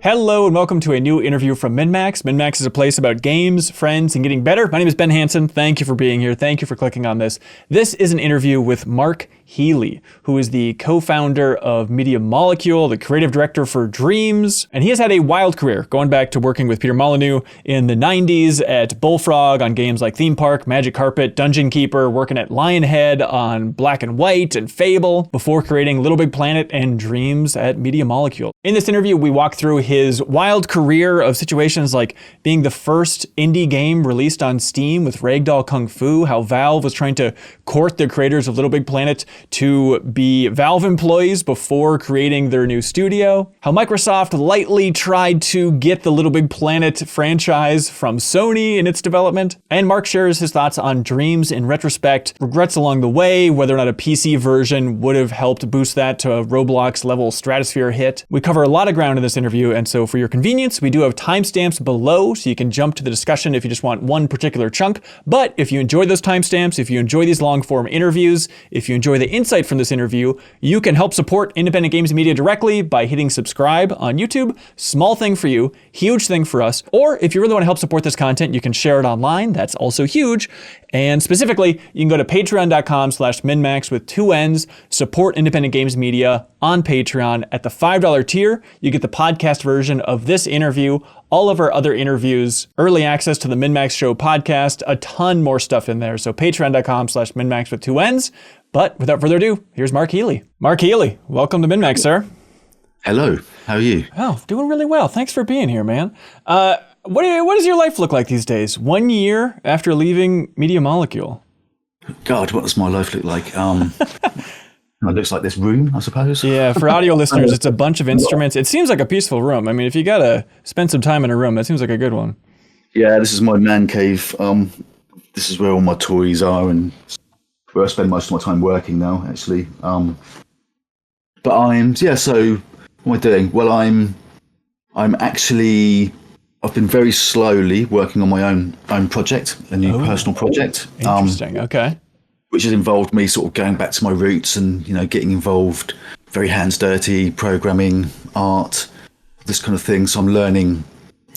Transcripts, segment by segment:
Hello and welcome to a new interview from MinnMax. MinnMax is a place about games, friends, and getting better. My name is Ben Hansen. Thank you for being here. Thank you for clicking on this. This is an interview with Mark Healey, who is the co-founder of Media Molecule, the creative director for Dreams, and he has had a wild career, going back to working with Peter Molyneux in the 90s at Bullfrog on games like Theme Park, Magic Carpet, Dungeon Keeper, working at Lionhead on Black and White and Fable, before creating LittleBigPlanet and Dreams at Media Molecule. In this interview, we walk through his wild career of situations like being the first indie game released on Steam with Ragdoll Kung Fu, how Valve was trying to court the creators of LittleBigPlanet to be Valve employees before creating their new studio, how Microsoft lightly tried to get the LittleBigPlanet franchise from Sony in its development, and Mark shares his thoughts on Dreams in retrospect, regrets along the way, whether or not a PC version would have helped boost that to a Roblox level stratosphere hit. We cover a lot of ground in this interview, and so for your convenience, we do have timestamps below so you can jump to the discussion if you just want one particular chunk. But if you enjoy those timestamps, if you enjoy these long form interviews, if you enjoy the insight from this interview, you can help support independent games media directly by hitting subscribe on YouTube. Small thing for you, huge thing for us. Or if you really want to help support this content, you can share it online. That's also huge. And specifically, you can go to patreon.com/MinnMax with 2 N's, support independent games media on Patreon. At the $5 tier, you get the podcast version of this interview, all of our other interviews, early access to the MinnMax Show podcast, a ton more stuff in there. So patreon.com/MinnMax with 2 N's. But without further ado, here's Mark Healey. Mark Healey, welcome to MinnMax, sir. Hello, how are you? Oh, doing really well. Thanks for being here, man. What does your life look like these days? 1 year after leaving Media Molecule. God, what does my life look like? It looks like this room, I suppose. Yeah, for audio listeners, it's a bunch of instruments. It seems like a peaceful room. I mean, if you gotta spend some time in a room, that seems like a good one. Yeah, this is my man cave. This is where all my toys are and where I spend most of my time working now, actually. So what am I doing? Well, I've been very slowly working on my own project, a new personal project. Interesting. Okay. Which has involved me sort of going back to my roots and, getting involved, very hands dirty, programming, art, this kind of thing. So I'm learning,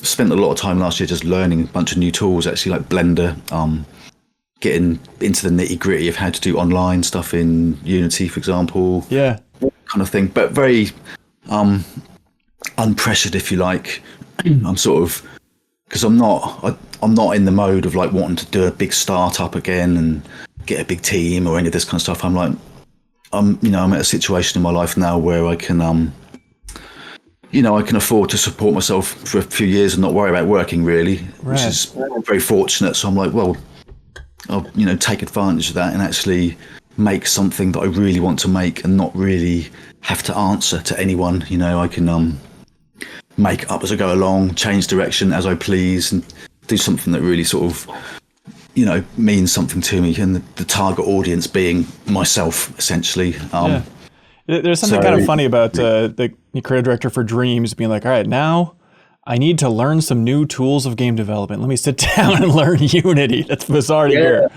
spent a lot of time last year just learning a bunch of new tools, actually, like Blender, getting into the nitty gritty of how to do online stuff in Unity, for example. Yeah. Kind of thing, but very unpressured, if you like. I'm sort of, because I'm not in the mode of like wanting to do a big startup again and get a big team or any of this kind of stuff. I'm at a situation in my life now where I can, I can afford to support myself for a few years and not worry about working really, which is very fortunate. So I'm like, well, I'll, take advantage of that and actually make something that I really want to make and not really have to answer to anyone. I can, make up as I go along, change direction as I please, and do something that really sort of, means something to me, and the target audience being myself, essentially. There's something kind of funny about the creative director for Dreams being like, all right, now I need to learn some new tools of game development. Let me sit down and learn Unity. That's bizarre to hear.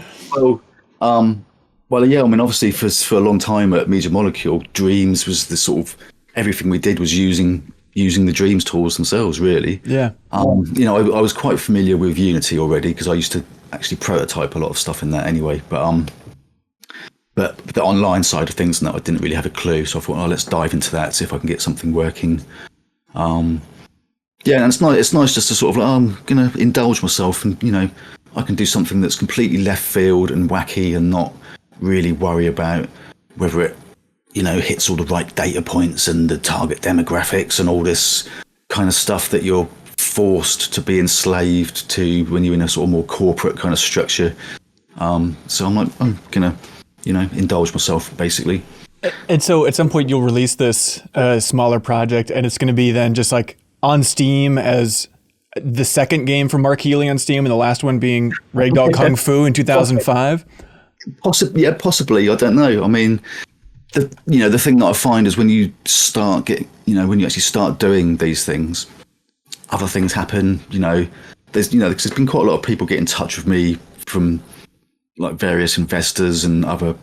Obviously for a long time at Media Molecule, Dreams was the sort of, everything we did was using the Dreams tools themselves, really. Yeah. I was quite familiar with Unity already because I used to actually prototype a lot of stuff in that anyway. But the online side of things, I didn't really have a clue. So I thought, let's dive into that, see if I can get something working. And it's nice just to sort of I'm going to indulge myself and, I can do something that's completely left field and wacky and not really worry about whether it, hits all the right data points and the target demographics and all this kind of stuff that you're forced to be enslaved to when you're in a sort of more corporate kind of structure. So I'm gonna, indulge myself basically. And so at some point you'll release this smaller project, and it's going to be then just like on Steam as the second game from Mark Healey on Steam, and the last one being Ragdoll Kung Fu in 2005. Possibly. I don't know. I mean, the thing that I find is when you start getting, when you actually start doing these things, other things happen. There's been quite a lot of people get in touch with me from like various investors and other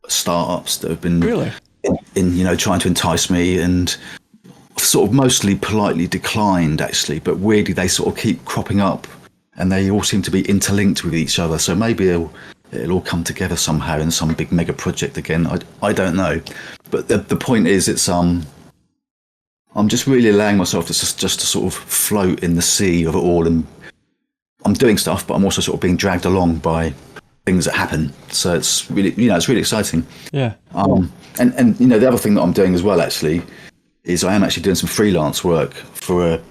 startups that have been really in trying to entice me, and sort of mostly politely declined, actually, but weirdly they sort of keep cropping up, and they all seem to be interlinked with each other. So maybe it'll all come together somehow in some big mega project again. I don't know, but the point is, it's I'm just really allowing myself to just to sort of float in the sea of it all, and I'm doing stuff, but I'm also sort of being dragged along by things that happen. So it's really, it's really exciting. Yeah. And the other thing that I'm doing as well, actually, is I am actually doing some freelance work that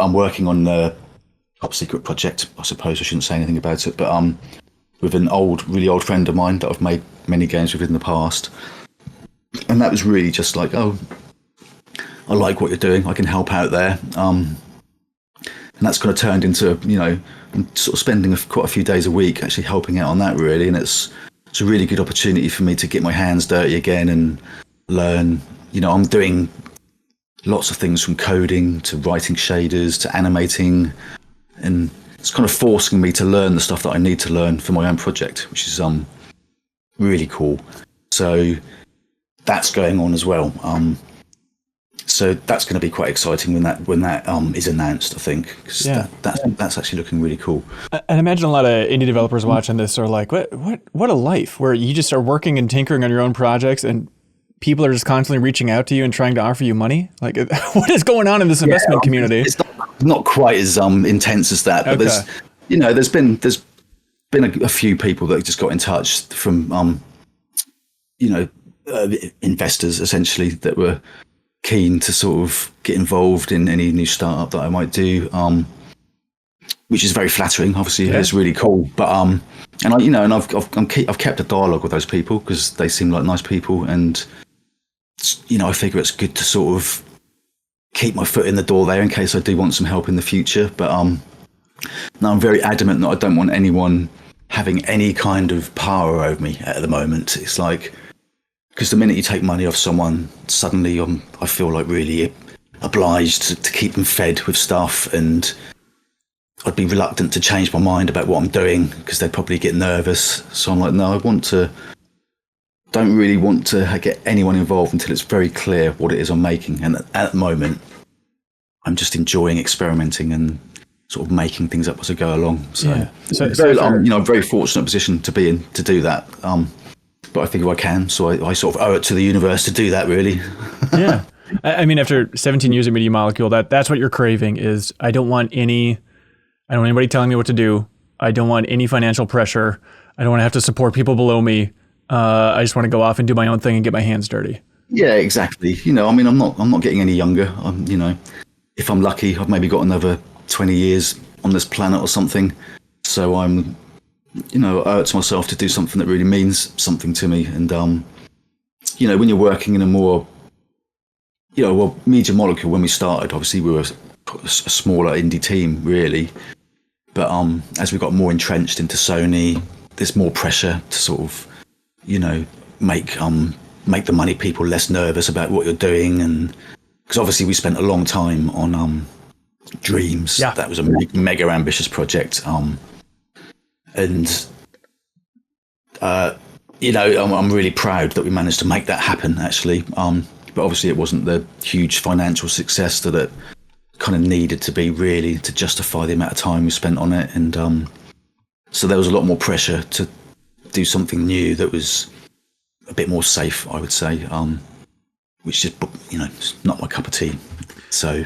I'm working on a top secret project. I suppose I shouldn't say anything about it, but with an really old friend of mine that I've made many games with in the past. And that was really just like, oh, I like what you're doing. I can help out there. And that's kind of turned into, I'm sort of spending quite a few days a week actually helping out on that, really. And it's a really good opportunity for me to get my hands dirty again and learn. I'm doing lots of things from coding to writing shaders to animating, and it's kind of forcing me to learn the stuff that I need to learn for my own project, which is really cool. So that's going on as well. So that's going to be quite exciting when that is announced, I think, because that's actually looking really cool. And imagine a lot of indie developers watching this are like, what a life where you just are working and tinkering on your own projects, and people are just constantly reaching out to you and trying to offer you money. Like, what is going on in this investment community? It's not quite as intense as that, but there's been a few people that just got in touch from investors essentially that were keen to sort of get involved in any new startup that I might do, which is very flattering. Obviously, it's really cool. But I've kept a dialogue with those people because they seem like nice people, and I figure it's good to sort of keep my foot in the door there in case I do want some help in the future. But now I'm very adamant that I don't want anyone having any kind of power over me at the moment. It's like, because the minute you take money off someone, suddenly I feel like really obliged to keep them fed with stuff, and I'd be reluctant to change my mind about what I'm doing because they'd probably get nervous. So I'm like, no, don't really want to get anyone involved until it's very clear what it is I'm making. And at the moment, I'm just enjoying experimenting and sort of making things up as I go along. So, I'm a very fortunate position to be in to do that. But I figure I can, so I sort of owe it to the universe to do that, really. Yeah. I mean, after 17 years of Media Molecule, that's what you're craving is, I don't want anybody telling me what to do. I don't want any financial pressure. I don't want to have to support people below me. I just want to go off and do my own thing and get my hands dirty. Yeah, exactly. I'm not getting any younger. If I'm lucky, I've maybe got another 20 years on this planet or something. So I'm, I owe it to myself to do something that really means something to me. And, when you're working in a more, Media Molecule, when we started, obviously we were a smaller indie team, really. But as we got more entrenched into Sony, there's more pressure to sort of, make the money people less nervous about what you're doing. And because obviously we spent a long time on Dreams. Yeah. That was a mega ambitious project. And I'm really proud that we managed to make that happen, actually. But obviously it wasn't the huge financial success that it kind of needed to be, really, to justify the amount of time we spent on it. And so there was a lot more pressure to do something new that was a bit more safe, I would say, which is, it's not my cup of tea. So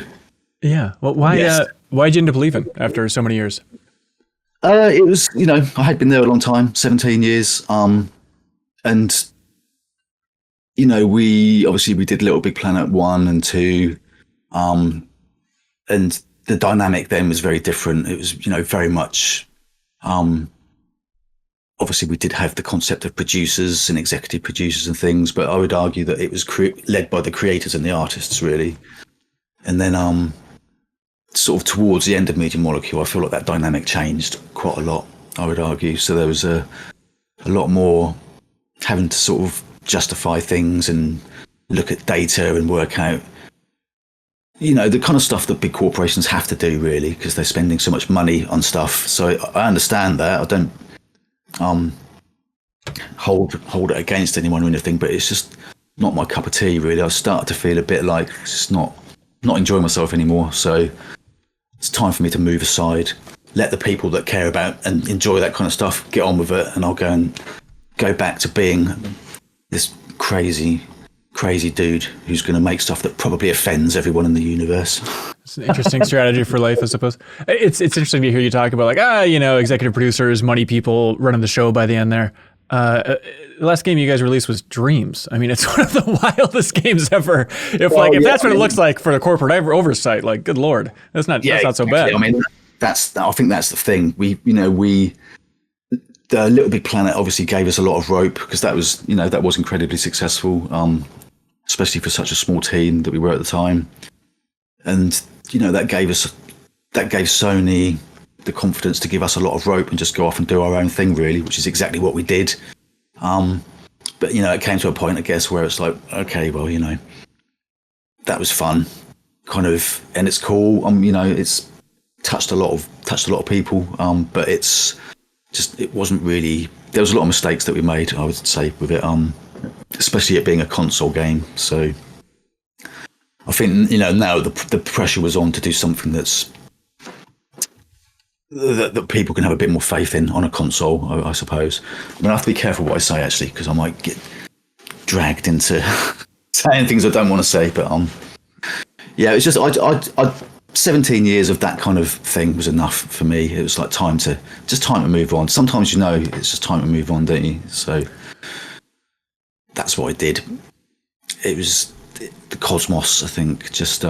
yeah. Well, why'd you end up leaving after so many years? It was, I had been there a long time, 17 years. And, we did LittleBigPlanet 1 and 2. And the dynamic then was very different. It was, very much, obviously we did have the concept of producers and executive producers and things, but I would argue that it was led by the creators and the artists, really. And then, sort of towards the end of Media Molecule, I feel like that dynamic changed quite a lot, I would argue. So there was a lot more having to sort of justify things and look at data and work out, the kind of stuff that big corporations have to do, really, because they're spending so much money on stuff. So I understand that. I don't hold it against anyone or anything, but it's just not my cup of tea, really. I started to feel a bit like it's not not enjoying myself anymore. So it's time for me to move aside, let the people that care about and enjoy that kind of stuff get on with it, and I'll go back to being this crazy dude who's going to make stuff that probably offends everyone in the universe. It's an interesting strategy for life, I suppose. It's interesting to hear you talk about executive producers, money people running the show by the end there. The last game you guys released was Dreams. I mean, it's one of the wildest games ever. If that's what it looks like for the corporate oversight, like, good Lord, that's not so bad. I mean, I think that's the thing. The Little Big Planet obviously gave us a lot of rope, because that was incredibly successful, especially for such a small team that we were at the time. And that gave Sony the confidence to give us a lot of rope and just go off and do our own thing, really, which is exactly what we did. But it came to a point, I guess, where it's like, okay, well, that was fun, kind of, and it's cool. It's touched a lot of people, but it wasn't really. There was a lot of mistakes that we made, I would say, with it, especially it being a console game. So I think now the pressure was on to do something that people can have a bit more faith in on a console, I suppose. I mean, I have to be careful what I say, actually, because I might get dragged into saying things I don't want to say. But it's just I 17 years of that kind of thing was enough for me. It was like time to move on. Sometimes it's just time to move on, don't you? So that's what I did. It was the cosmos, I think, just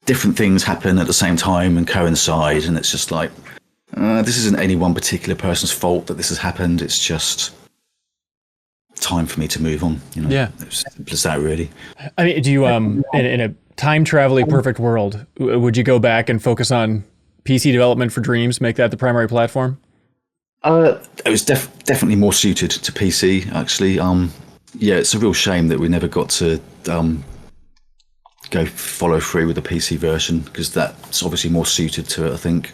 different things happen at the same time and coincide, and it's just like, this isn't any one particular person's fault that this has happened. It's just time for me to move on. Yeah, it's simple as that, really. I mean, do you in a time traveling perfect world, would you go back and focus on PC development for Dreams, make that the primary platform? It was definitely more suited to PC, actually. It's a real shame that we never got to go follow through with the PC version, because that's obviously more suited to it, I think.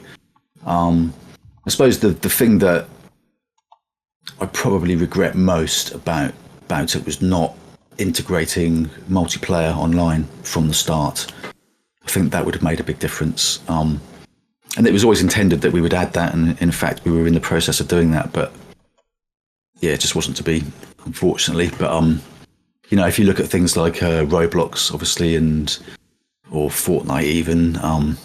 I suppose the thing that I probably regret most about it was not integrating multiplayer online from the start. I think that would have made a big difference. And it was always intended that we would add that, and in fact we were in the process of doing that, but it just wasn't to be, unfortunately. But if you look at things like Roblox, obviously, or Fortnite even, I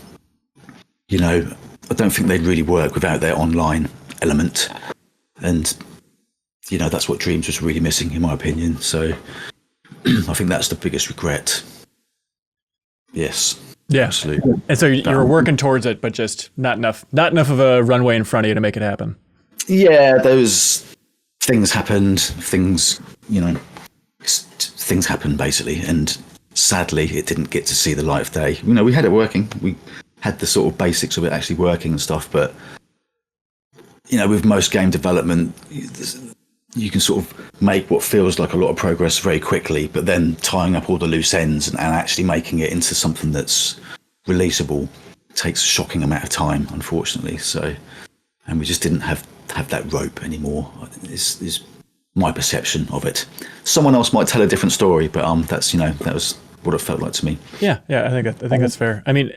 don't think they'd really work without their online element. And, that's what Dreams was really missing, in my opinion. So I think that's the biggest regret. Yes. Yeah. Absolutely. And so you were working towards it, but just not enough of a runway in front of you to make it happen. Yeah, those things happened. Things happened, basically, and sadly it didn't get to see the light of day. We had it working, we had the sort of basics of it actually working and stuff, but with most game development, you can sort of make what feels like a lot of progress very quickly, but then tying up all the loose ends and actually making it into something that's releasable takes a shocking amount of time, unfortunately. So, and we just didn't have that rope anymore, is my perception of it. Someone else might tell a different story, but that was what it felt like to me. Yeah, I think that's fair. I mean,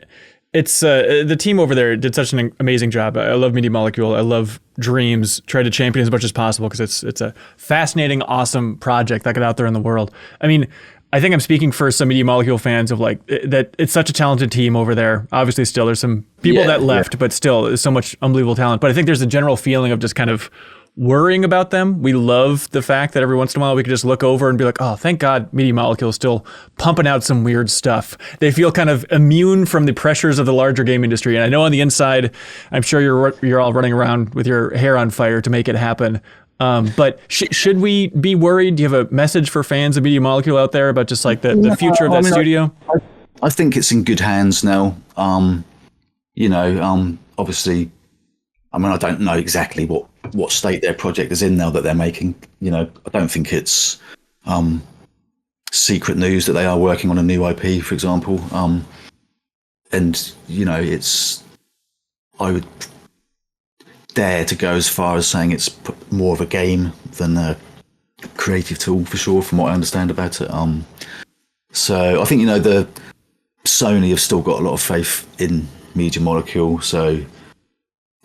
it's the team over there did such an amazing job. I love Media Molecule. I love Dreams. Try to champion as much as possible, because it's a fascinating, awesome project that got out there in the world. I mean, I think I'm speaking for some Media Molecule fans of that it's such a talented team over there. Obviously, still there's some people that left, but still there's so much unbelievable talent. But I think there's a general feeling of just kind of worrying about them. We love the fact that every once in a while we can just look over and be like, oh, thank God Media Molecule is still pumping out some weird stuff. They feel kind of immune from the pressures of the larger game industry. And I know on the inside, I'm sure you're all running around with your hair on fire to make it happen. But should we be worried? Do you have a message for fans of Media Molecule out there about just like the future of that studio? I think it's in good hands now. Obviously, I mean, I don't know exactly what state their project is in now that they're making. I don't think it's secret news that they are working on a new IP, for example. I would dare to go as far as saying it's more of a game than a creative tool, for sure, from what I understand about it. So I think, the Sony have still got a lot of faith in Media Molecule. So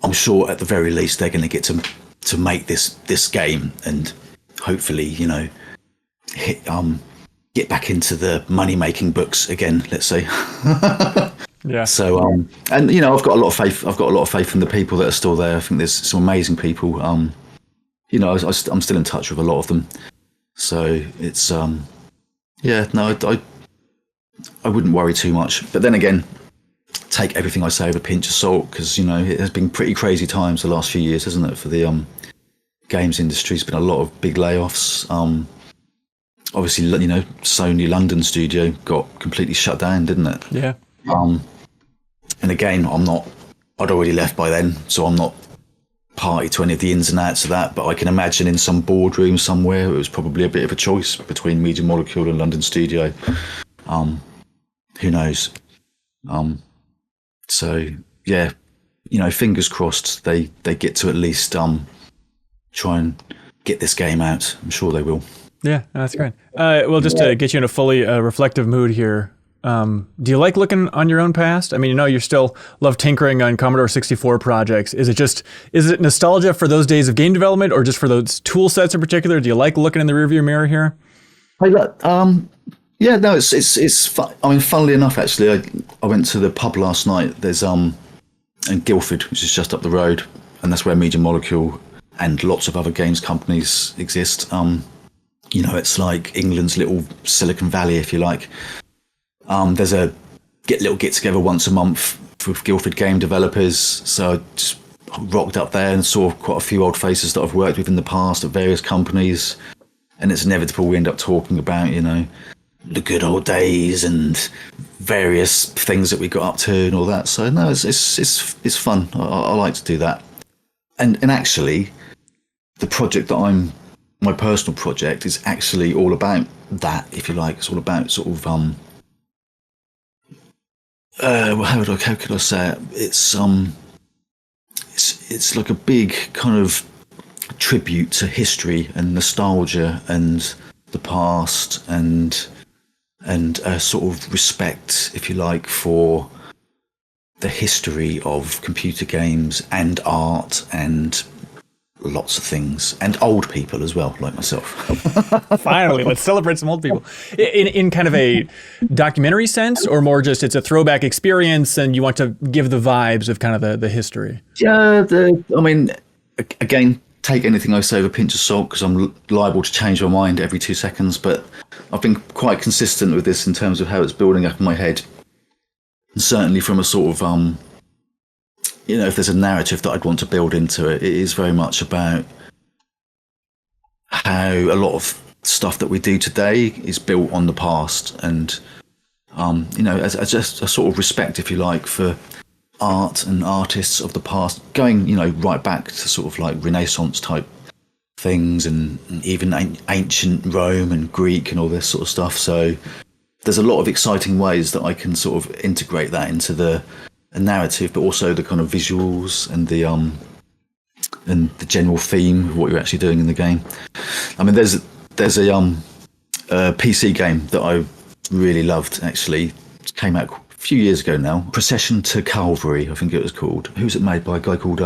I'm sure at the very least they're going to get to make this game and hopefully, get back into the money making books again, let's say. Yeah. So and I've got a lot of faith. I've got a lot of faith in the people that are still there. I think there's some amazing people. I'm still in touch with a lot of them. So it's I wouldn't worry too much. But then again, take everything I say with a pinch of salt, because it has been pretty crazy times the last few years, hasn't it, for the games industry? There's been a lot of big layoffs. Obviously, Sony London studio got completely shut down, didn't it? Yeah. And again, I'd already left by then, so I'm not party to any of the ins and outs of that, but I can imagine in some boardroom somewhere it was probably a bit of a choice between Media Molecule and London studio. Who knows? So yeah, fingers crossed they get to at least try and get this game out. I'm sure they will. Yeah, that's great. Well, just to get you in a fully reflective mood here, do you like looking on your own past? I mean, you still love tinkering on Commodore 64 projects. Is it nostalgia for those days of game development, or just for those tool sets in particular? Do you like looking in the rearview mirror here? Yeah, no, it's fun. I mean, funnily enough, actually, I went to the pub last night. There's in Guildford, which is just up the road, and that's where Media Molecule and lots of other games companies exist. It's like England's little Silicon Valley, if you like. There's a little get together once a month with Guildford game developers. So I just rocked up there and saw quite a few old faces that I've worked with in the past at various companies. And it's inevitable we end up talking about, the good old days and various things that we got up to and all that. So no, it's fun. I like to do that. And actually, the project that my personal project is actually all about that, if you like. It's all about sort of how could I say it? It's like a big kind of tribute to history and nostalgia and the past and a sort of respect, if you like, for the history of computer games and art and lots of things, and old people as well, like myself. Finally, let's celebrate some old people. In kind of a documentary sense, or more just it's a throwback experience and you want to give the vibes of kind of the history? Yeah, again, take anything I say with a pinch of salt, because I'm liable to change my mind every 2 seconds, but I've been quite consistent with this in terms of how it's building up in my head. And certainly from a sort of if there's a narrative that I'd want to build into it, it is very much about how a lot of stuff that we do today is built on the past, and as just a sort of respect, if you like, for art and artists of the past, going right back to sort of like Renaissance type things, and even ancient Rome and Greek and all this sort of stuff. So there's a lot of exciting ways that I can sort of integrate that into a narrative, but also the kind of visuals and the general theme of what you're actually doing in the game. I mean, there's a PC game that I really loved, actually. It came out a few years ago now. Procession to Calvary, I think it was called. Who's it made by? A guy called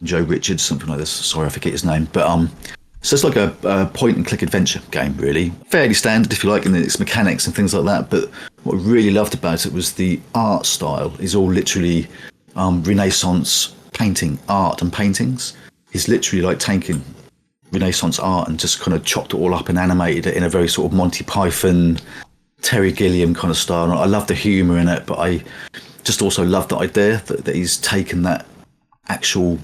Joe Richards, something like this. Sorry, I forget his name. But so it's like a point and click adventure game, really. Fairly standard, if you like, in its mechanics and things like that. But what I really loved about it was the art style is all literally Renaissance painting, art and paintings. He's literally like taking Renaissance art and just kind of chopped it all up and animated it in a very sort of Monty Python, Terry Gilliam kind of style. And I love the humour in it, but I just also love the idea that he's taken that actual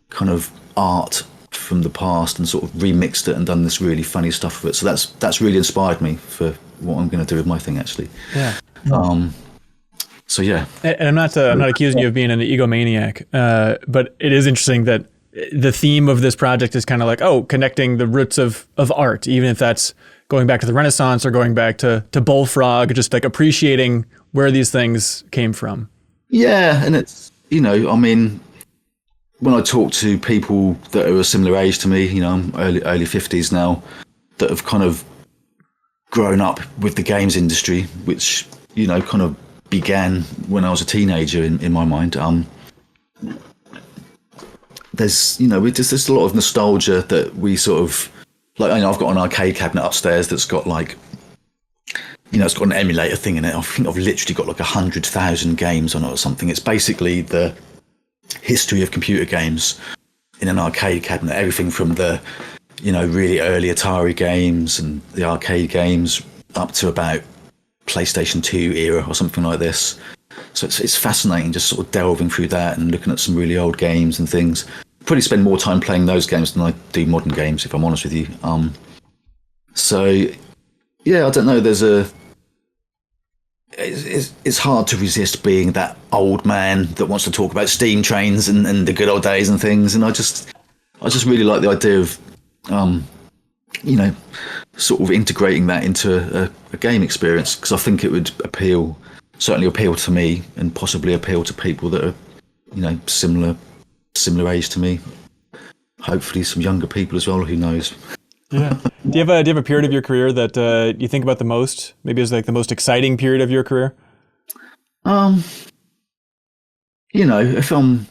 kind of art from the past and sort of remixed it and done this really funny stuff with it. So that's really inspired me for what I'm going to do with my thing, actually. Yeah. So yeah. And I'm not accusing you of being an egomaniac, but it is interesting that the theme of this project is kind of like, connecting the roots of art, even if that's going back to the Renaissance or going back to Bullfrog, just like appreciating where these things came from. Yeah, and it's, I mean, when I talk to people that are a similar age to me, I'm early 50s now, that have kind of grown up with the games industry, which, you know, kind of began when I was a teenager in my mind. There's, you know, there's a lot of nostalgia that we sort of, like, you know, I've got an arcade cabinet upstairs that's got like, you know, it's got an emulator thing in it. I think I've literally got like 100,000 games on it or something. It's basically the history of computer games in an arcade cabinet. Everything from the, you know, really early Atari games and the arcade games up to about PlayStation 2 era or something like this. So it's fascinating just sort of delving through that and looking at some really old games and things. Probably spend more time playing those games than I do modern games, if I'm honest with you. So yeah, I don't know. It's hard to resist being that old man that wants to talk about steam trains and the good old days and things. And I just really like the idea of, you know, sort of integrating that into a game experience, because I think it would certainly appeal to me and possibly appeal to people that are, you know, similar age to me. Hopefully some younger people as well, who knows. Yeah. Do you have a period of your career that you think about the most? Maybe it's like the most exciting period of your career? You know, if I'm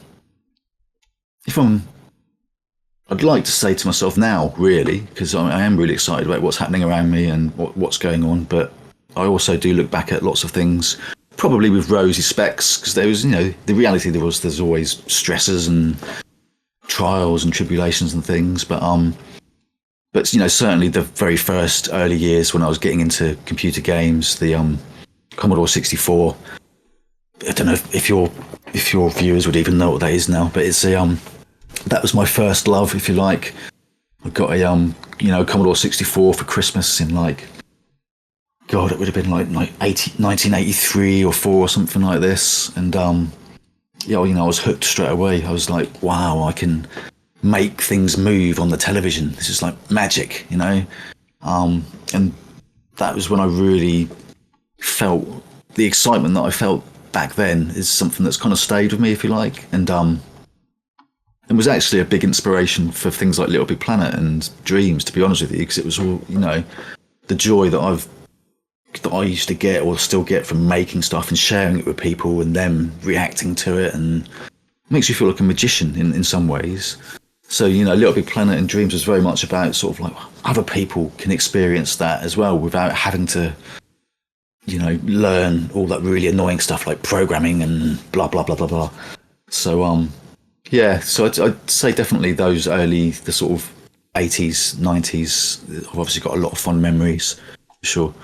I'd like to say to myself now, really, because I am really excited about what's happening around me and what's going on. But I also do look back at lots of things, probably with rosy specs, because there was, you know, the reality there's always stresses and trials and tribulations and things. But you know, certainly the very first early years when I was getting into computer games, the Commodore 64. I don't know if your viewers would even know what that is now, but it's that was my first love, if you like. I got a you know, Commodore 64 for Christmas in like, God, it would have been like 1983 or 4 or something like this. And yeah, you know, I was hooked straight away. I was like, wow, I can make things move on the television. This is like magic, you know. And that was when I really felt the excitement that I felt back then is something that's kind of stayed with me, if you like. And it was actually a big inspiration for things like LittleBigPlanet and Dreams, to be honest with you, because it was all, you know, the joy that I used to get or still get from making stuff and sharing it with people and them reacting to it, and it makes you feel like a magician in some ways. So, you know, LittleBigPlanet and Dreams was very much about sort of like other people can experience that as well without having to, you know, learn all that really annoying stuff like programming and blah, blah, blah, blah, blah. So, yeah, so I'd say definitely the sort of 80s, 90s, I've obviously got a lot of fond memories, for sure.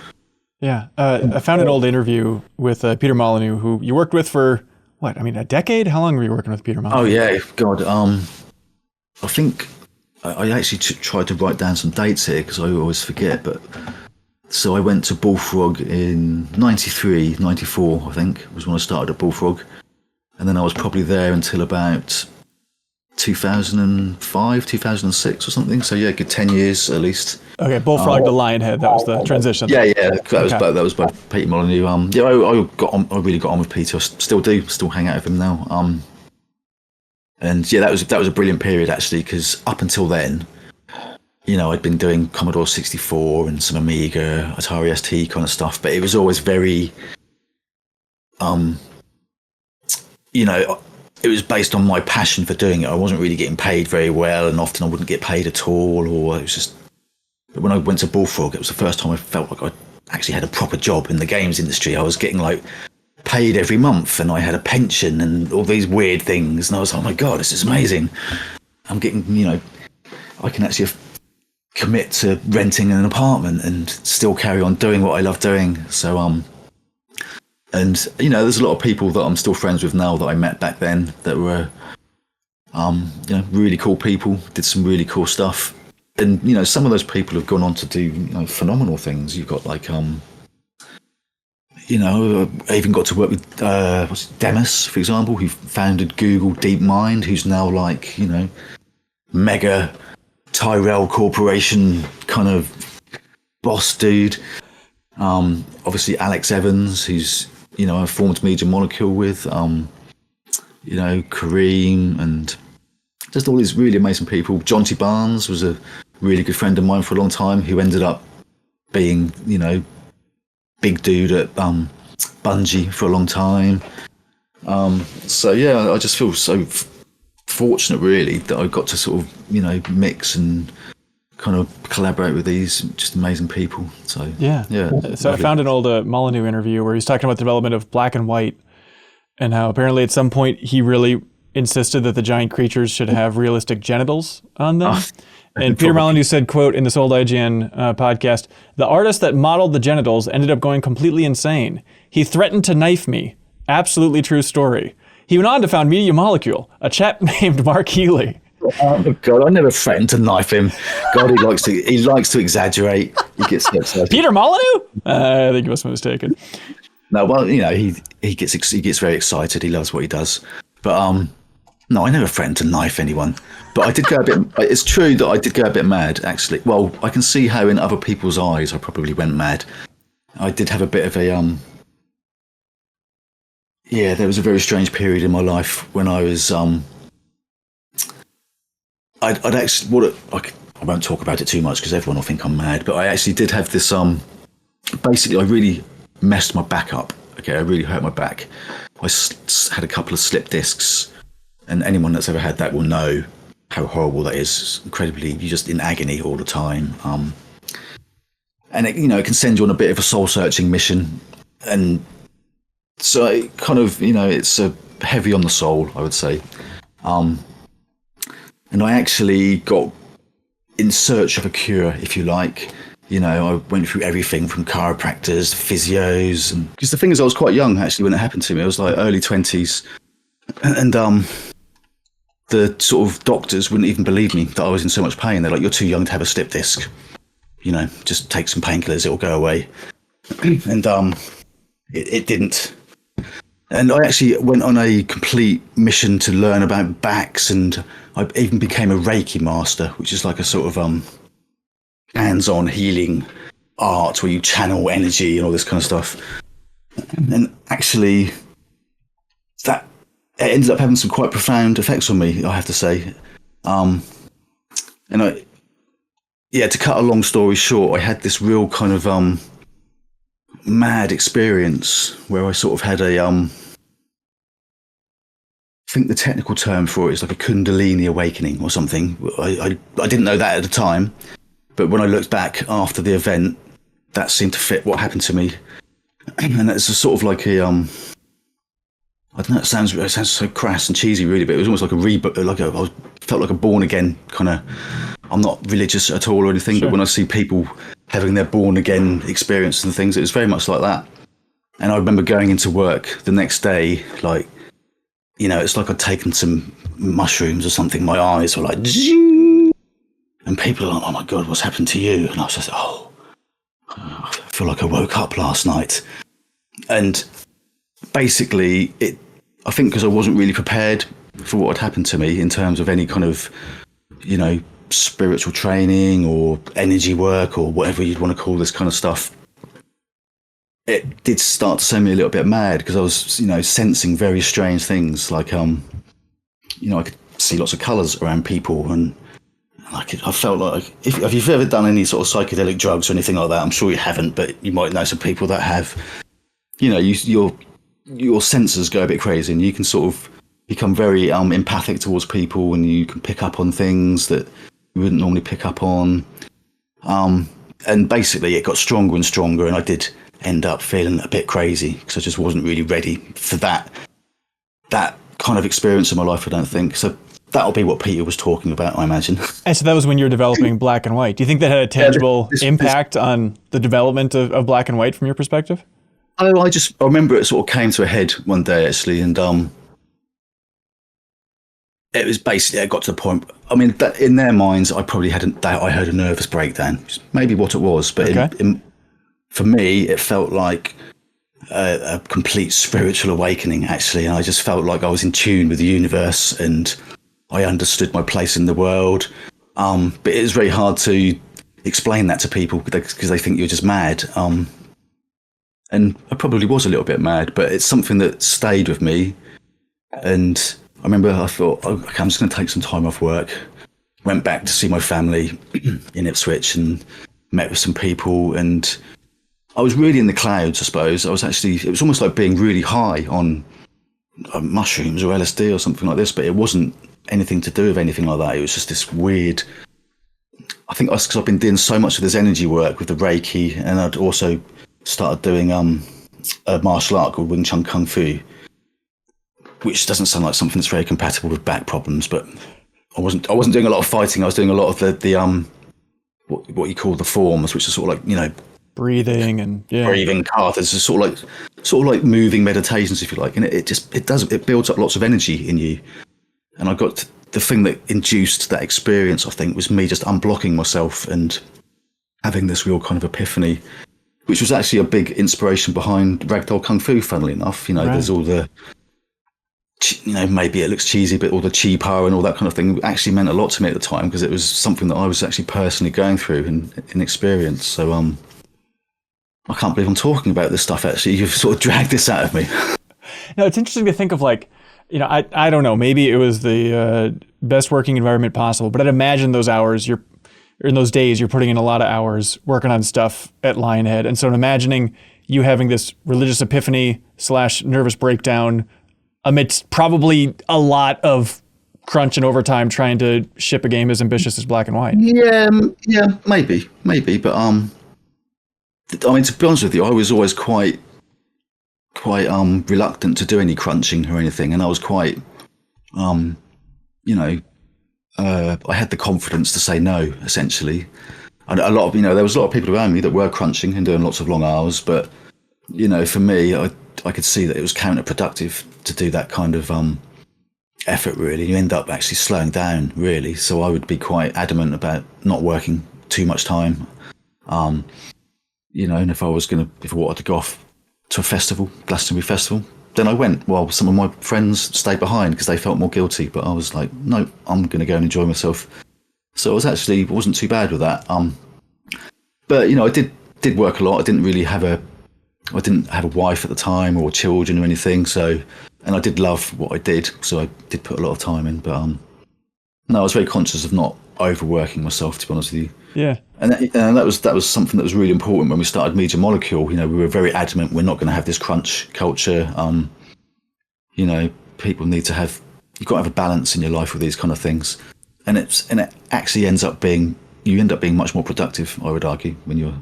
Yeah, I found an old interview with Peter Molyneux, who you worked with for, what, I mean, a decade? How long were you working with Peter Molyneux? Oh, yeah, God. I think I actually tried to write down some dates here because I always forget. But so I went to Bullfrog in 93, 94, I think, was when I started at Bullfrog. And then I was probably there until about 2005, 2006 or something. So yeah, good 10 years at least. Okay, Bullfrog to Lionhead, that was the transition. Yeah, that was both Peter Molyneux. Yeah, I really got on with Peter. I still hang out with him now. And yeah, that was a brilliant period actually, because up until then, you know, I'd been doing Commodore 64 and some Amiga, Atari ST kind of stuff, but it was always very, you know, it was based on my passion for doing it. I wasn't really getting paid very well, and often I wouldn't get paid at all, or it was just. But when I went to Bullfrog, it was the first time I felt like I actually had a proper job in the games industry. I was getting like paid every month, and I had a pension and all these weird things, and I was like, oh my God, this is amazing. I'm getting, you know, I can actually commit to renting an apartment and still carry on doing what I love doing. So, and you know, there's a lot of people that I'm still friends with now that I met back then that were, you know, really cool people, did some really cool stuff. And, you know, some of those people have gone on to do, you know, phenomenal things. You've got like, you know, I even got to work with Demis, for example, who founded Google DeepMind, who's now like, you know, mega Tyrell Corporation kind of boss dude. Obviously Alex Evans, who's, you know, I formed Media Molecule with, you know, Kareem, and just all these really amazing people. John T. Barnes was a really good friend of mine for a long time, who ended up being, big dude at Bungie for a long time. So yeah, I just feel so fortunate, really, that I got to sort of, mix and kind of collaborate with these just amazing people. So yeah. So I found an old Molyneux interview where he's talking about the development of Black and White, and how apparently at some point he really insisted that the giant creatures should have realistic genitals on them. And Peter Molyneux said, quote, in this old IGN podcast, "The artist that modeled the genitals ended up going completely insane. He threatened to knife me. Absolutely true story." He went on to found Media Molecule, a chap named Mark Healey. Oh God, I never threatened to knife him. God, he likes to exaggerate. He gets so excited. Peter Molyneux? I think you must be mistaken. No, well, he gets very excited. He loves what he does. But no, I never threatened to knife anyone. But I did go a bit. It's true that I did go a bit mad, actually. Well, I can see how in other people's eyes I probably went mad. I did have a bit of a yeah, there was a very strange period in my life when I was I'd actually I won't talk about it too much because everyone will think I'm mad. But I actually did have this basically I really messed my back up. Okay, I really hurt my back. I had a couple of slip discs, and anyone that's ever had that will know how horrible that is. It's incredibly, you're just in agony all the time. And it, it can send you on a bit of a soul-searching mission, and so it kind of, it's heavy on the soul, I would say. And I actually got in search of a cure, if you like. I went through everything from chiropractors to physios. Because the thing is, I was quite young, actually, when it happened to me. I was like early 20s. And the sort of doctors wouldn't even believe me that I was in so much pain. They're like, "You're too young to have a slip disc. Just take some painkillers, it'll go away." And it didn't. And I actually went on a complete mission to learn about backs, and I even became a Reiki master, which is like a sort of hands-on healing art where you channel energy and all this kind of stuff. And actually, that it ended up having some quite profound effects on me, I have to say. And to cut a long story short, I had this real kind of mad experience where I sort of had I think the technical term for it is like a Kundalini awakening or something. I didn't know that at the time, but when I looked back after the event, that seemed to fit what happened to me. And it's a sort of like a I don't know. It sounds so crass and cheesy, really, but it was almost like a rebirth. I felt like a born again kind of. I'm not religious at all or anything, sure. But when I see people having their born again experience and things, it was very much like that. And I remember going into work the next day, like, it's like I'd taken some mushrooms or something. My eyes were like, zing! And people are like, "Oh my God, what's happened to you?" And I was just, I feel like I woke up last night. And basically, I think because I wasn't really prepared for what had happened to me in terms of any kind of, spiritual training or energy work or whatever you'd want to call this kind of stuff, it did start to send me a little bit mad because I was, sensing very strange things. Like, I could see lots of colours around people, and I felt like, if you've ever done any sort of psychedelic drugs or anything like that, I'm sure you haven't, but you might know some people that have, your senses go a bit crazy, and you can sort of become very empathic towards people, and you can pick up on things that you wouldn't normally pick up on. And basically it got stronger and stronger, and I did end up feeling a bit crazy because I just wasn't really ready for that kind of experience in my life, I don't think. So that'll be what Peter was talking about, I imagine. And so that was when you were developing Black and White. Do you think that had a tangible impact on the development of Black and White from your perspective? I remember it sort of came to a head one day, actually, and it was basically, it got to the point, I mean, that in their minds, I probably I heard a nervous breakdown, which is maybe what it was, but okay. For me, it felt like a complete spiritual awakening, actually, and I just felt like I was in tune with the universe, and I understood my place in the world. But it was very hard to explain that to people because they think you're just mad. And I probably was a little bit mad, but it's something that stayed with me. And I remember I thought, okay, I'm just going to take some time off work. Went back to see my family in Ipswich, and met with some people, and I was really in the clouds, I suppose. It was almost like being really high on mushrooms or LSD or something like this, but it wasn't anything to do with anything like that. It was just this weird, I think because I've been doing so much of this energy work with the Reiki, and I'd also started doing a martial art called Wing Chun Kung Fu, which doesn't sound like something that's very compatible with back problems, but I wasn't doing a lot of fighting. I was doing a lot of the what you call the forms, which are sort of like, breathing and breathing kathas, is sort of like moving meditations, if you like, and it builds up lots of energy in you. And I got the thing that induced that experience, I think, was me just unblocking myself and having this real kind of epiphany, which was actually a big inspiration behind Ragdoll Kung Fu, funnily enough. Right. There's all the, maybe it looks cheesy, but all the chi power and all that kind of thing actually meant a lot to me at the time, because it was something that I was actually personally going through in experience. So I can't believe I'm talking about this stuff, actually. You've sort of dragged this out of me. No, it's interesting to think of, like, I don't know, maybe it was the best working environment possible, but I'd imagine those hours in those days, you're putting in a lot of hours working on stuff at Lionhead. And so I'm imagining you having this religious epiphany / nervous breakdown amidst probably a lot of crunch and overtime trying to ship a game as ambitious as Black and White. Yeah, maybe. But I mean, to be honest with you, I was always quite reluctant to do any crunching or anything, and I was quite, I had the confidence to say no, essentially. And there was a lot of people around me that were crunching and doing lots of long hours, but for me, I could see that it was counterproductive to do that kind of effort. Really, you end up actually slowing down, really. So I would be quite adamant about not working too much time. And if I wanted to go off to a festival, Glastonbury Festival, then I went. Well, some of my friends stayed behind because they felt more guilty, but I was like, no, I'm going to go and enjoy myself. So it wasn't too bad with that. But I did work a lot. I didn't have a wife at the time or children or anything. So, and I did love what I did, so I did put a lot of time in. But no, I was very conscious of not overworking myself, to be honest with you. Yeah. And that was something that was really important when we started Media Molecule. We were very adamant we're not going to have this crunch culture. People need to have, you've got to have a balance in your life with these kind of things. And it actually you end up being much more productive, I would argue, when you've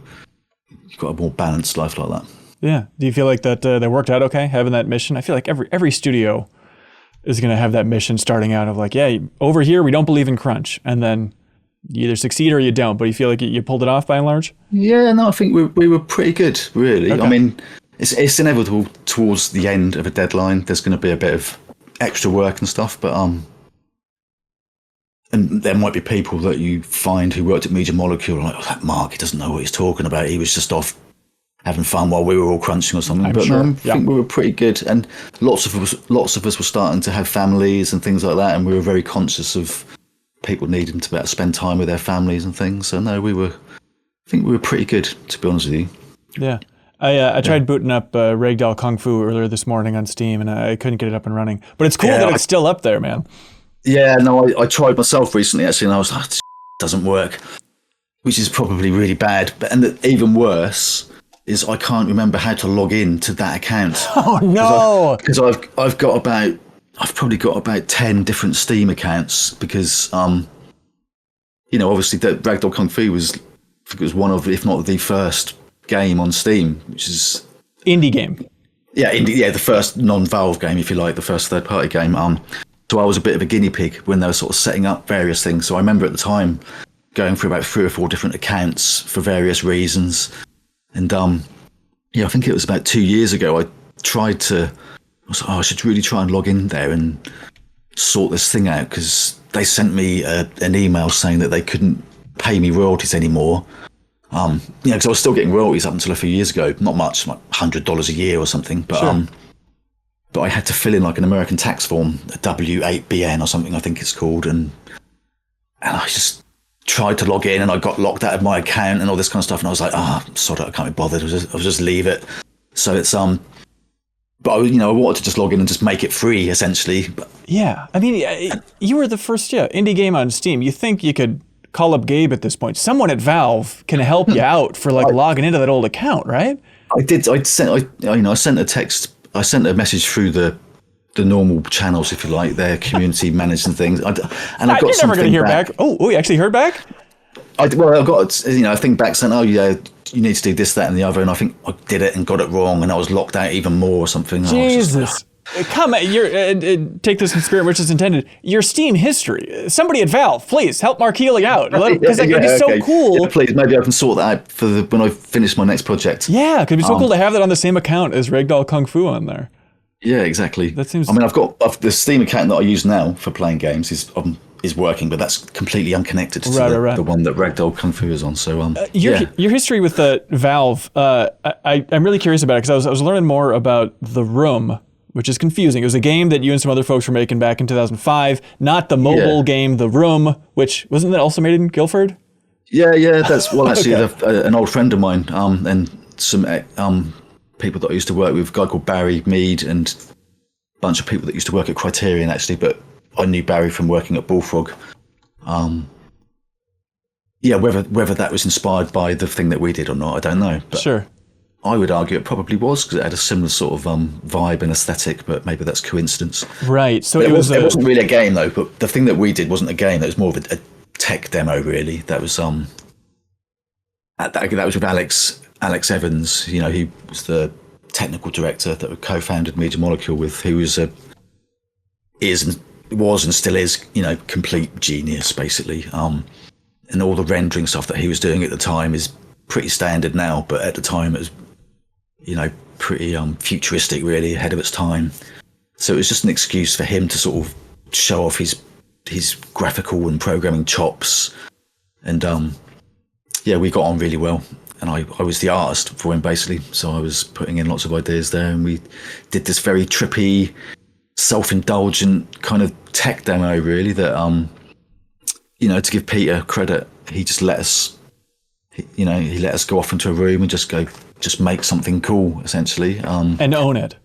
got a more balanced life like that. Yeah. Do you feel like that worked out okay, having that mission? I feel like every studio is going to have that mission starting out of like, yeah, over here we don't believe in crunch, and then you either succeed or you don't, but you feel like you pulled it off by and large? Yeah, no, I think we were pretty good, really. Okay. I mean, it's inevitable towards the end of a deadline. There's going to be a bit of extra work and stuff, but and there might be people that you find who worked at Media Molecule like, that Mark, he doesn't know what he's talking about. He was just off having fun while we were all crunching or something. I think we were pretty good, and lots of us were starting to have families and things like that, and we were very conscious of people needing to spend time with their families and things. So no, I think we were pretty good, to be honest with you. Yeah. I tried booting up Ragdoll Kung Fu earlier this morning on Steam, and I couldn't get it up and running. But it's cool that it's still up there, man. Yeah, no, I tried myself recently, actually, and I was like, it doesn't work, which is probably really bad. And even worse is I can't remember how to log in to that account. Oh, no! Because I've probably got about 10 different Steam accounts, because, obviously that Ragdoll Kung Fu was one of, if not the first game on Steam, which is... Indie game. Yeah, the first non-Valve game, if you like, the first third-party game. So I was a bit of a guinea pig when they were sort of setting up various things. So I remember at the time going through about 3 or 4 different accounts for various reasons. And, I think it was about 2 years ago, I was like, I should really try and log in there and sort this thing out, because they sent me an email saying that they couldn't pay me royalties anymore. Because I was still getting royalties up until a few years ago. Not much, like $100 a year or something. But sure. But I had to fill in like an American tax form, a W8BN or something, I think it's called, and I just tried to log in, and I got locked out of my account and all this kind of stuff. And I was like, sorry, I can't be bothered. I'll just leave it. So it's but I wanted to just log in and just make it free, essentially. But yeah, I mean, you were the first indie game on Steam. You think you could call up Gabe at this point. Someone at Valve can help you out for like logging into that old account, right? I did. I sent a text. I sent a message through the normal channels, if you like, their community managed and things. I got you're never going to hear back. Oh, you actually heard back? I got a thing back saying, oh yeah, you need to do this, that, and the other, and I think I did it and got it wrong, and I was locked out even more or something. Jesus. Come on, take this in spirit which is intended. Your Steam history. Somebody at Valve, please help Mark Healey out. Because that could be so cool. Yeah, please, maybe I can sort that out for when I finish my next project. Yeah, it could be so cool to have that on the same account as Ragdoll Kung Fu on there. Yeah, exactly. That seems. I mean, I've got the Steam account that I use now for playing games is working, but that's completely unconnected to the one that Ragdoll Kung Fu is on. So, your history with Valve, I'm really curious about it because I was learning more about The Room, which is confusing. It was a game that you and some other folks were making back in 2005, not the mobile game The Room, which wasn't that also made in Guildford? Yeah, that's actually an old friend of mine, and some people that I used to work with, a guy called Barry Mead, and a bunch of people that used to work at Criterion actually, but I knew Barry from working at Bullfrog. Whether that was inspired by the thing that we did or not, I don't know. But sure. I would argue it probably was, because it had a similar sort of vibe and aesthetic, but maybe that's coincidence. Right. So it wasn't really a game though, but the thing that we did wasn't a game. That was more of a tech demo, really. That was that was with Alex Evans. You know, he was the technical director that co-founded Media Molecule with, who was and still is, you know, complete genius basically. And all the rendering stuff that he was doing at the time is pretty standard now, but at the time it was, you know, pretty futuristic, really ahead of its time. So it was just an excuse for him to sort of show off his graphical and programming chops. And we got on really well. And I was the artist for him basically. So I was putting in lots of ideas there, and we did this very trippy, self-indulgent kind of tech demo, really, that to give Peter credit, he just let us. He let us go off into a room and just make something cool, essentially. And own it.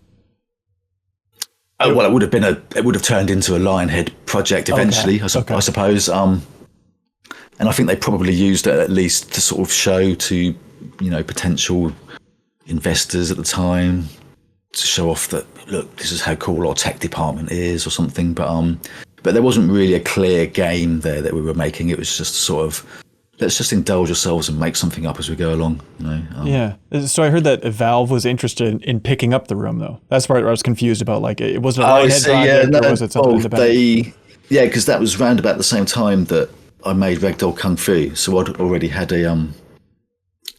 Well, it would have turned into a Lionhead project eventually, I suppose. And I think they probably used it at least to sort of show to, potential investors at the time, to show off that, look, this is how cool our tech department is or something. But there wasn't really a clear game there that we were making. It was just sort of, let's just indulge ourselves and make something up as we go along. Yeah. So I heard that Valve was interested in picking up The Room, though. That's part I was confused about. Like, it wasn't a Lionhead project, or was it something independent? Because that was round about the same time that I made Ragdoll Kung Fu. So I'd already had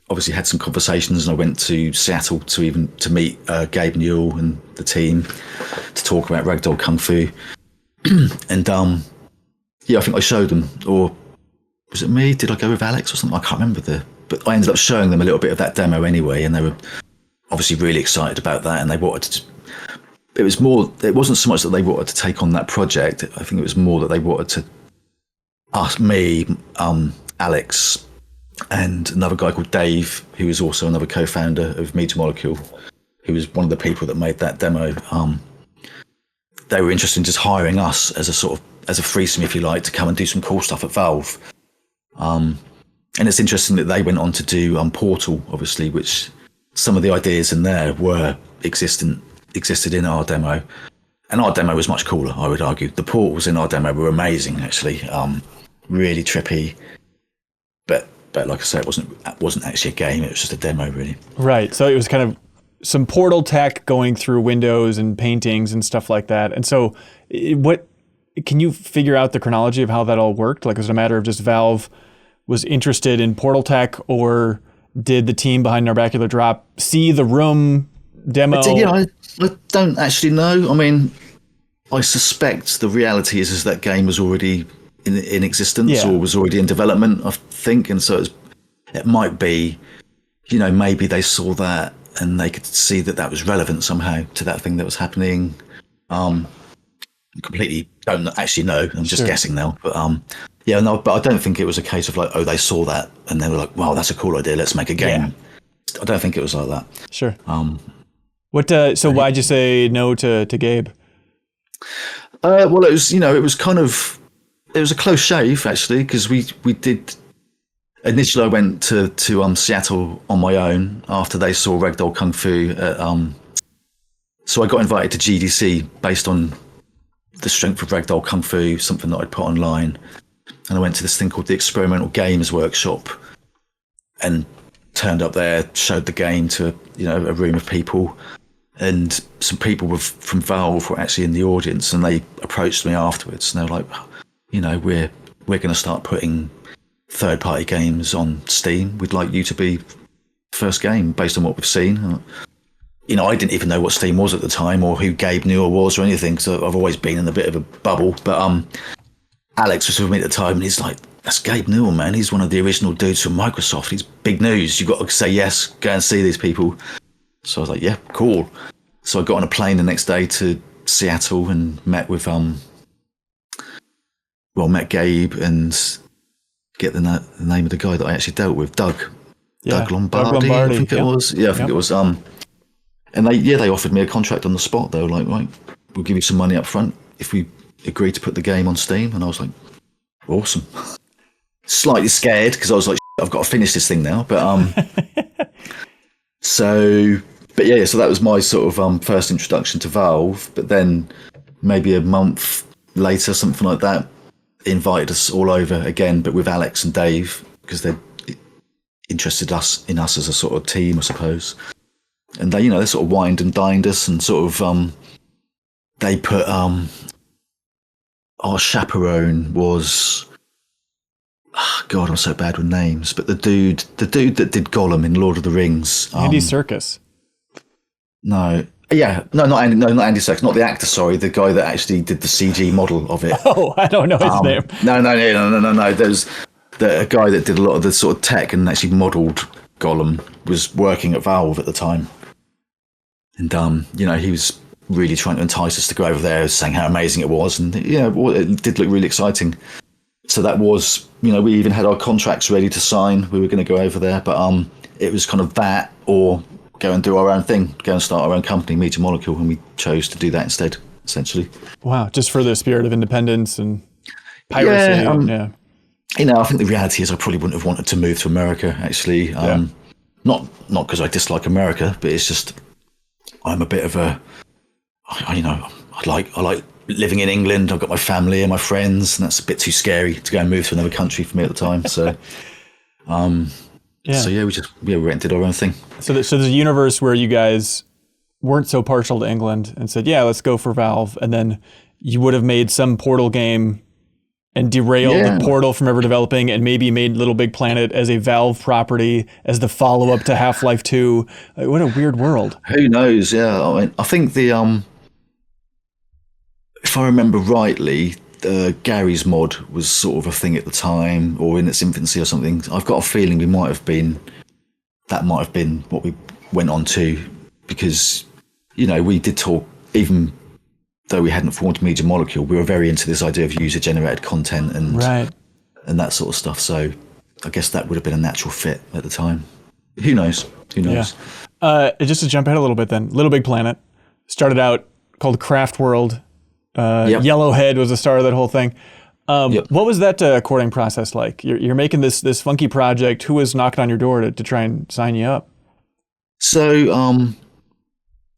obviously had some conversations, and I went to Seattle to meet Gabe Newell and the team to talk about Ragdoll Kung Fu. And I think I showed them, or was it me? Did I go with Alex or something? I can't remember but I ended up showing them a little bit of that demo anyway, and they were obviously really excited about that, and they wanted to. It wasn't so much that they wanted to take on that project. I think it was more that they wanted to ask me, Alex, and another guy called Dave, who was also another co-founder of Media Molecule, who was one of the people that made that demo. They were interested in just hiring us as a threesome, if you like, to come and do some cool stuff at Valve. And it's interesting that they went on to do Portal, obviously, which some of the ideas in there existed in our demo. And our demo was much cooler, I would argue. The portals in our demo were amazing, actually. Really trippy. But like I said, it wasn't actually a game. It was just a demo, really. Right. So it was kind of some portal tech going through windows and paintings and stuff like that. And so what can you figure out the chronology of how that all worked? Like, was it a matter of just Valve was interested in portal tech, or did the team behind Narbacular Drop see The Room demo? I don't actually know. I mean, I suspect the reality is that game was already in existence, or was already in development, I think. And so it might be, maybe they saw that and they could see that was relevant somehow to that thing that was happening. Completely don't actually know. I'm just guessing now. But but I don't think it was a case of like, oh, they saw that and they were like, wow, that's a cool idea. Let's make a game. Yeah. I don't think it was like that. Sure. So why'd you say no to Gabe? Well, it was kind of, it was a close shave actually, because we did. Initially, I went to Seattle on my own after they saw Ragdoll Kung Fu. So I got invited to GDC based on the strength of Ragdoll Kung Fu, something that I'd put online. And I went to this thing called the Experimental Games Workshop, and turned up there, showed the game to a room of people, and some people from Valve were actually in the audience, and they approached me afterwards, and they were like, we're going to start putting third-party games on Steam. We'd like you to be first game based on what we've seen. I didn't even know what Steam was at the time, or who Gabe Newell was, or anything. So I've always been in a bit of a bubble. But Alex was with me at the time, and he's like, "That's Gabe Newell, man. He's one of the original dudes from Microsoft. He's big news. You've got to say yes, go and see these people." So I was like, "Yeah, cool." So I got on a plane the next day to Seattle and met with met Gabe and get the name of the guy that I actually dealt with, Doug Lombardi. I think it was. Yeah, I think it was. And they offered me a contract on the spot. They were like, "Right, we'll give you some money up front if we agree to put the game on Steam." And I was like, "Awesome." Slightly scared because I was like, "I've got to finish this thing now." But so that was my sort of first introduction to Valve. But then maybe a month later, something like that, invited us all over again, but with Alex and Dave, because they're interested in us as a sort of team, I suppose. And they sort of wined and dined us, and sort of they put our chaperone was, God, I'm so bad with names, but the dude that did Gollum in Lord of the Rings, Andy Serkis. No. Yeah, not Andy Serkis, not the actor. Sorry, the guy that actually did the CG model of it. Oh, I don't know his name. No. There's a guy that did a lot of the sort of tech and actually modelled Gollum, was working at Valve at the time, and he was really trying to entice us to go over there, saying how amazing it was, and it did look really exciting. So that was, we even had our contracts ready to sign. We were going to go over there, but it was kind of that or go and do our own thing, go and start our own company, Media Molecule, and we chose to do that instead, essentially. Wow, just for the spirit of independence and piracy. Yeah. I think the reality is I probably wouldn't have wanted to move to America, actually. Not because I dislike America, but it's just I'm a bit of I like living in England. I've got my family and my friends, and that's a bit too scary to go and move to another country for me at the time. So, we rented our own thing. So there's a universe where you guys weren't so partial to England and said, "Yeah, let's go for Valve," and then you would have made some Portal game and derailed the Portal from ever developing, and maybe made LittleBigPlanet as a Valve property as the follow-up to Half-Life 2. What a weird world. Who knows? Yeah, I mean, I think the if I remember rightly, Gary's mod was sort of a thing at the time, or in its infancy or something. I've got a feeling that might have been what we went on to, because we did talk, even though we hadn't formed Media Molecule, we were very into this idea of user-generated content and that sort of stuff. So I guess that would have been a natural fit at the time. Who knows? Yeah. Just to jump ahead a little bit then, LittleBigPlanet started out called Craft World. Yellowhead was the star of that whole thing. What was that courting process like? You're making this funky project. Who was knocking on your door to try and sign you up? So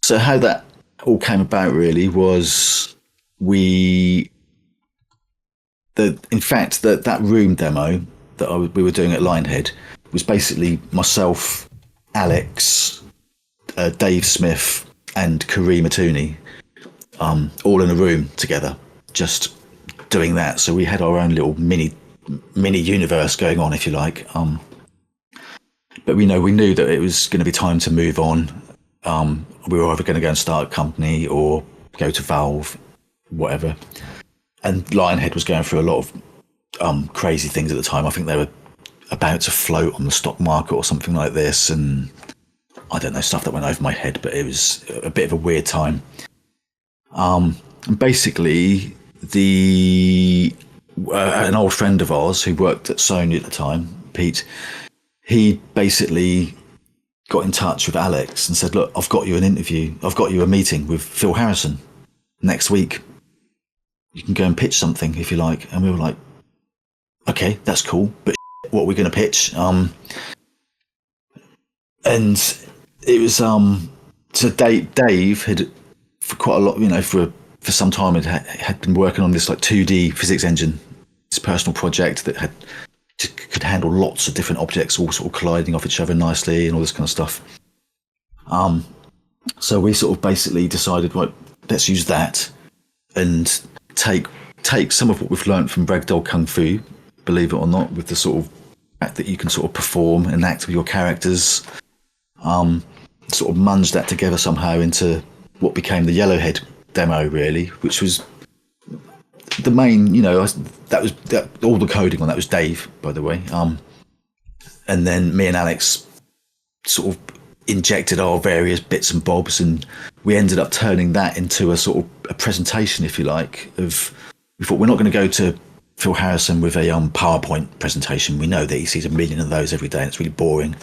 how that all came about really was that room demo that we were doing at Lionhead was basically myself, Alex, Dave Smith, and Kareem Atouni, all in a room together, just doing that. So we had our own little mini universe going on, if you like. But we knew that it was going to be time to move on. We were either going to go and start a company or go to Valve, whatever. And Lionhead was going through a lot of crazy things at the time. I think they were about to float on the stock market or something like this, and I don't know, stuff that went over my head, but it was a bit of a weird time. And basically, an old friend of ours who worked at Sony at the time, Pete, he basically got in touch with Alex and said, "Look, I've got you an interview. I've got you a meeting with Phil Harrison next week. You can go and pitch something if you like." And we were like, okay, that's cool, but what are we going to pitch? And it was so Dave had for quite a lot, for some time had been working on this like 2D physics engine, this personal project that could handle lots of different objects all sort of colliding off each other nicely and all this kind of stuff. So we sort of basically decided, right, let's use that and take some of what we've learned from Ragdoll Kung Fu, believe it or not, with the sort of fact that you can sort of perform and act with your characters, sort of munge that together somehow into what became the Yellowhead demo, really, which was the main, that was all the coding on that was Dave, by the way. And then me and Alex sort of injected our various bits and bobs, and we ended up turning that into a sort of a presentation, if you like, we thought we're not going to go to Phil Harrison with a PowerPoint presentation. We know that he sees a million of those every day and it's really boring.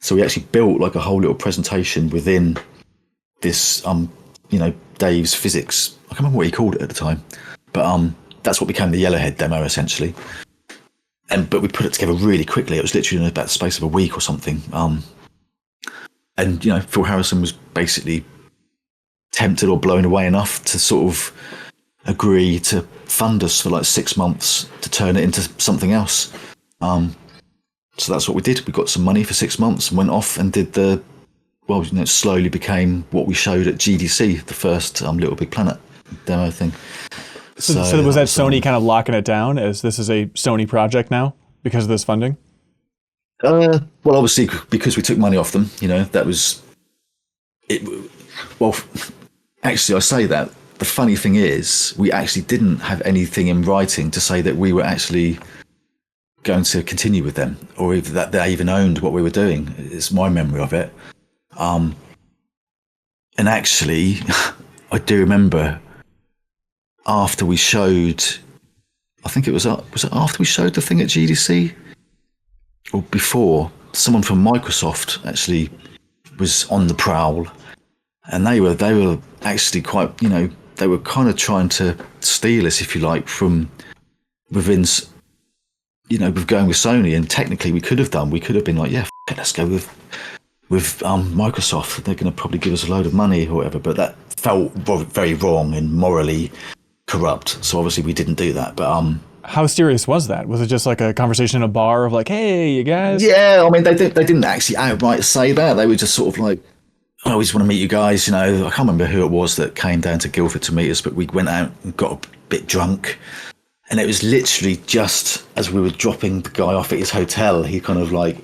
So we actually built like a whole little presentation within this, Dave's physics. I can't remember what he called it at the time, but that's what became the Yellowhead demo essentially. But we put it together really quickly. It was literally in about the space of a week or something. And Phil Harrison was basically tempted or blown away enough to sort of agree to fund us for like 6 months to turn it into something else. So that's what we did. We got some money for 6 months and went off and did it slowly became what we showed at GDC, the first LittleBigPlanet demo thing. So was that Sony kind of locking it down as this is a Sony project now because of this funding? Well, obviously, because we took money off them, that was it. Well, actually, I say that. The funny thing is, we actually didn't have anything in writing to say that we were actually going to continue with them, or even that they even owned what we were doing. It's my memory of it. And actually, I do remember after we showed, I think was it after we showed the thing at GDC? Or before, someone from Microsoft actually was on the prowl, and they were actually quite, they were kind of trying to steal us, if you like, from within, with going with Sony. And technically, we could have been like, yeah, let's go with Microsoft. They're going to probably give us a load of money or whatever. But that felt very wrong and morally corrupt. So obviously, we didn't do that. But how serious was that? Was it just like a conversation in a bar of like, hey, you guys? Yeah, I mean, they didn't actually outright say that. They were just sort of like, I always want to meet you guys. I can't remember who it was that came down to Guildford to meet us, but we went out and got a bit drunk. And it was literally just as we were dropping the guy off at his hotel, he was like,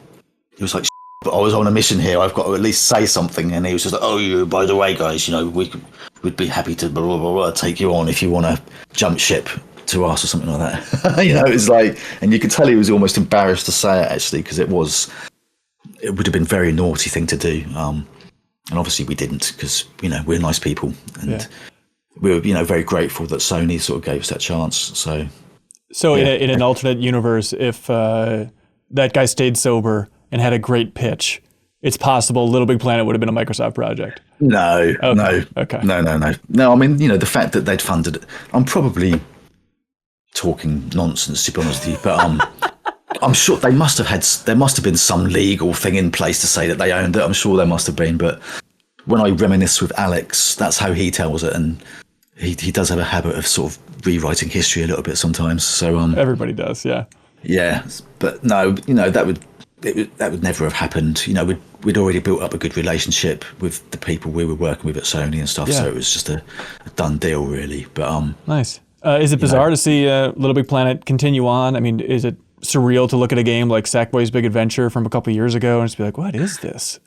but I was on a mission here. I've got to at least say something. And he was just like, oh, by the way, guys, we'd be happy to blah, blah, blah, take you on if you want to jump ship to us or something like that. It was like, and you could tell he was almost embarrassed to say it actually, because it would have been a very naughty thing to do. And obviously we didn't, because, we're nice people, and we were, very grateful that Sony sort of gave us that chance. So yeah. in an alternate universe, if that guy stayed sober and had a great pitch, it's possible LittleBigPlanet would have been a Microsoft project. No, okay. No. Okay. No, I mean, the fact that they'd funded it, I'm probably talking nonsense, to be honest with you, but I'm sure there must have been some legal thing in place to say that they owned it. I'm sure there must have been, but when I reminisce with Alex, that's how he tells it, and he does have a habit of sort of rewriting history a little bit sometimes. So everybody does, yeah. Yeah, but no, that would never have happened. We'd already built up a good relationship with the people we were working with at Sony and stuff, so it was just a done deal, really. But nice. Is it bizarre to see LittleBigPlanet continue on? I mean, is it surreal to look at a game like Sackboy's Big Adventure from a couple of years ago and just be like, what is this?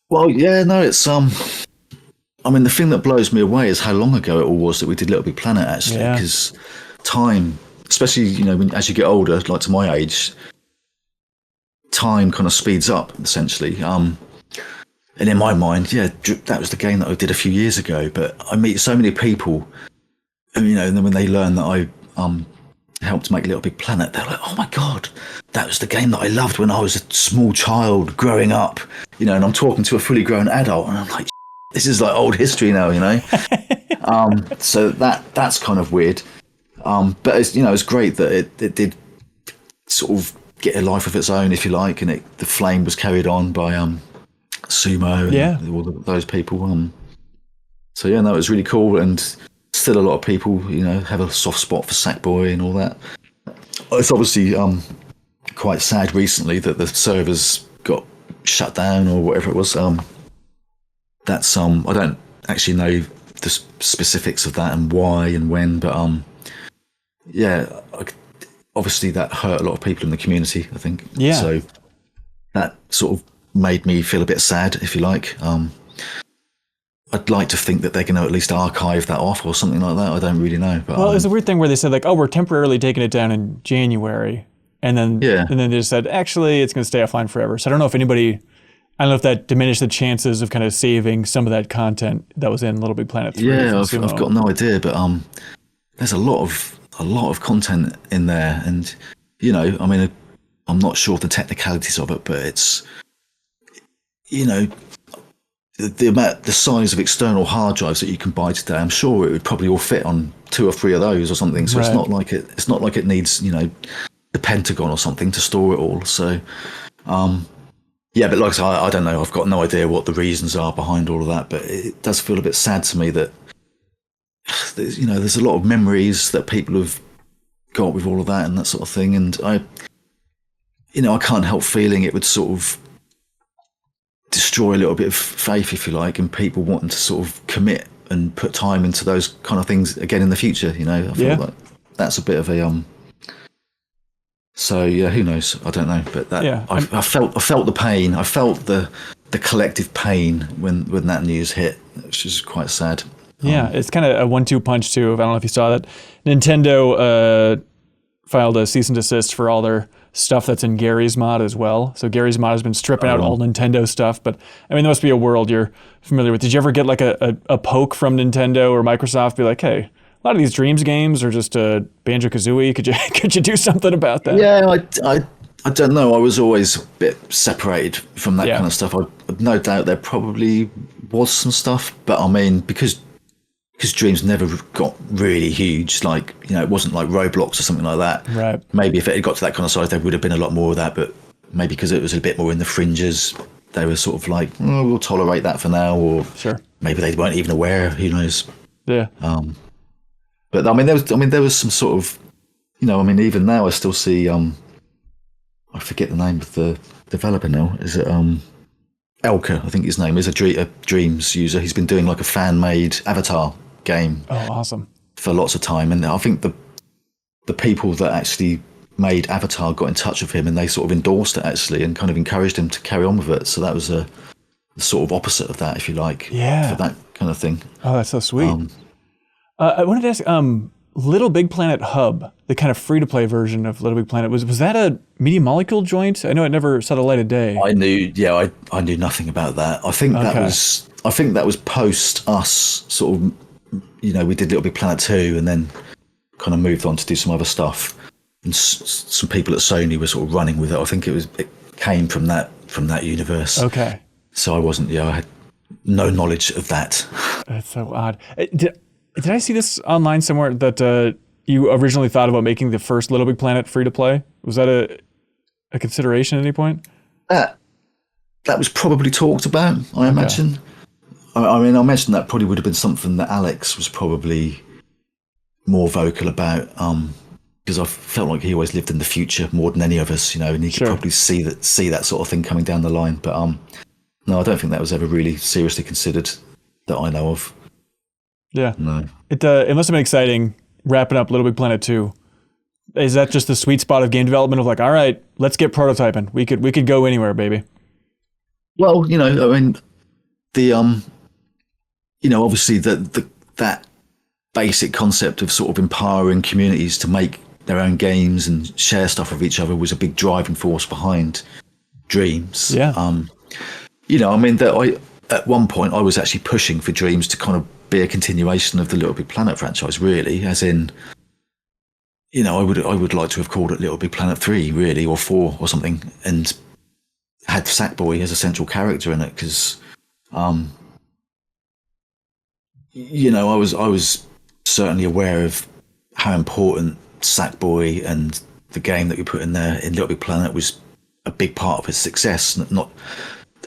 Well, yeah, no, it's I mean, the thing that blows me away is how long ago it all was that we did LittleBigPlanet, actually, because time, especially as you get older, like to my age, time kind of speeds up essentially. And in my mind, that was the game that I did a few years ago. But I meet so many people, and and then when they learn that I helped make LittleBigPlanet, they're like, oh my god, that was the game that I loved when I was a small child growing up, and I'm talking to a fully grown adult, and I'm like, this is like old history now, so that's kind of weird, but it's it's great that it did sort of get a life of its own, if you like, and the flame was carried on by Sumo and all those people. So yeah, no, it was really cool, and still a lot of people, have a soft spot for Sackboy and all that. It's obviously quite sad recently that the servers got shut down or whatever it was. That's I don't actually know the specifics of that and why and when, but yeah, obviously that hurt a lot of people in the community, I think. Yeah. So that sort of made me feel a bit sad, if you like. I'd like to think that they're going to at least archive that off or something like that. I don't really know. But, well, it's a weird thing where they said like, oh, we're temporarily taking it down in January. And then they just said, actually, it's going to stay offline forever. So I don't know if that diminished the chances of kind of saving some of that content that was in Little Big Planet 3. Yeah, I've got no idea, but there's a lot of content in there, and I mean, I'm not sure of the technicalities of it, but it's the size of external hard drives that you can buy today. I'm sure it would probably all fit on 2 or 3 of those or something. So it's not like it needs the Pentagon or something to store it all. So yeah, but like I said, I don't know. I've got no idea what the reasons are behind all of that, but it does feel a bit sad to me that there's a lot of memories that people have got with all of that and that sort of thing, and I can't help feeling it would sort of destroy a little bit of faith, if you like, and people wanting to sort of commit and put time into those kind of things again in the future. I feel like that's a bit of a So yeah, who knows? I don't know, but that I felt the pain. I felt the collective pain when that news hit, which is quite sad. Yeah, it's kind of a 1-2 punch too. I don't know if you saw that. Nintendo filed a cease and desist for all their stuff that's in Gary's mod as well. So Gary's mod has been stripping out all Nintendo stuff, but I mean, there must be a world you're familiar with. Did you ever get like a poke from Nintendo or Microsoft, be like, hey, a lot of these Dreams games are just Banjo-Kazooie. Could you do something about that? Yeah, I don't know. I was always a bit separated from that kind of stuff. I've no doubt there probably was some stuff, but I mean, because Dreams never got really huge, like, it wasn't like Roblox or something like that. Right. Maybe if it had got to that kind of size, there would have been a lot more of that, but maybe because it was a bit more in the fringes, they were sort of like, we'll tolerate that for now, or maybe they weren't even aware. Who knows? Yeah. But I mean, there was some sort of, even now I still see, I forget the name of the developer now. Is it Elka? I think his name is a Dreams user. He's been doing like a fan-made Avatar game. Oh, awesome! For lots of time, and I think the people that actually made Avatar got in touch with him, and they sort of endorsed it actually, and kind of encouraged him to carry on with it. So that was the sort of opposite of that, if you like. Yeah. For that kind of thing. Oh, that's so sweet. I wanted to ask, LittleBigPlanet Hub, the kind of free-to-play version of Little Big Planet, was that a Media Molecule joint? I know it never saw the light of day. I knew nothing about that. I think that was post us sort of, we did Little Big Planet 2 and then kind of moved on to do some other stuff. And some people at Sony were sort of running with it. I think it came from that universe. Okay. So I had no knowledge of that. That's so odd. Did I see this online somewhere that you originally thought about making the first Little Big Planet free to play? Was that a consideration at any point? That was probably talked about, I imagine. I mean, I imagine that probably would have been something that Alex was probably more vocal about, because I felt like he always lived in the future more than any of us, and he could probably see that sort of thing coming down the line. But no, I don't think that was ever really seriously considered that I know of. Yeah. No. It must have been exciting wrapping up Little Big Planet 2. Is that just the sweet spot of game development of like, all right, let's get prototyping. We could go anywhere, baby. Well, I mean, the obviously that basic concept of sort of empowering communities to make their own games and share stuff with each other was a big driving force behind Dreams. Yeah. I mean, at one point I was actually pushing for Dreams to kind of be a continuation of the Little Big Planet franchise, really, as in, I would like to have called it Little Big Planet 3, really, or 4 or something, and had Sackboy as a central character in it, because I was certainly aware of how important Sackboy and the game that we put in there in Little Big Planet was a big part of its success. Not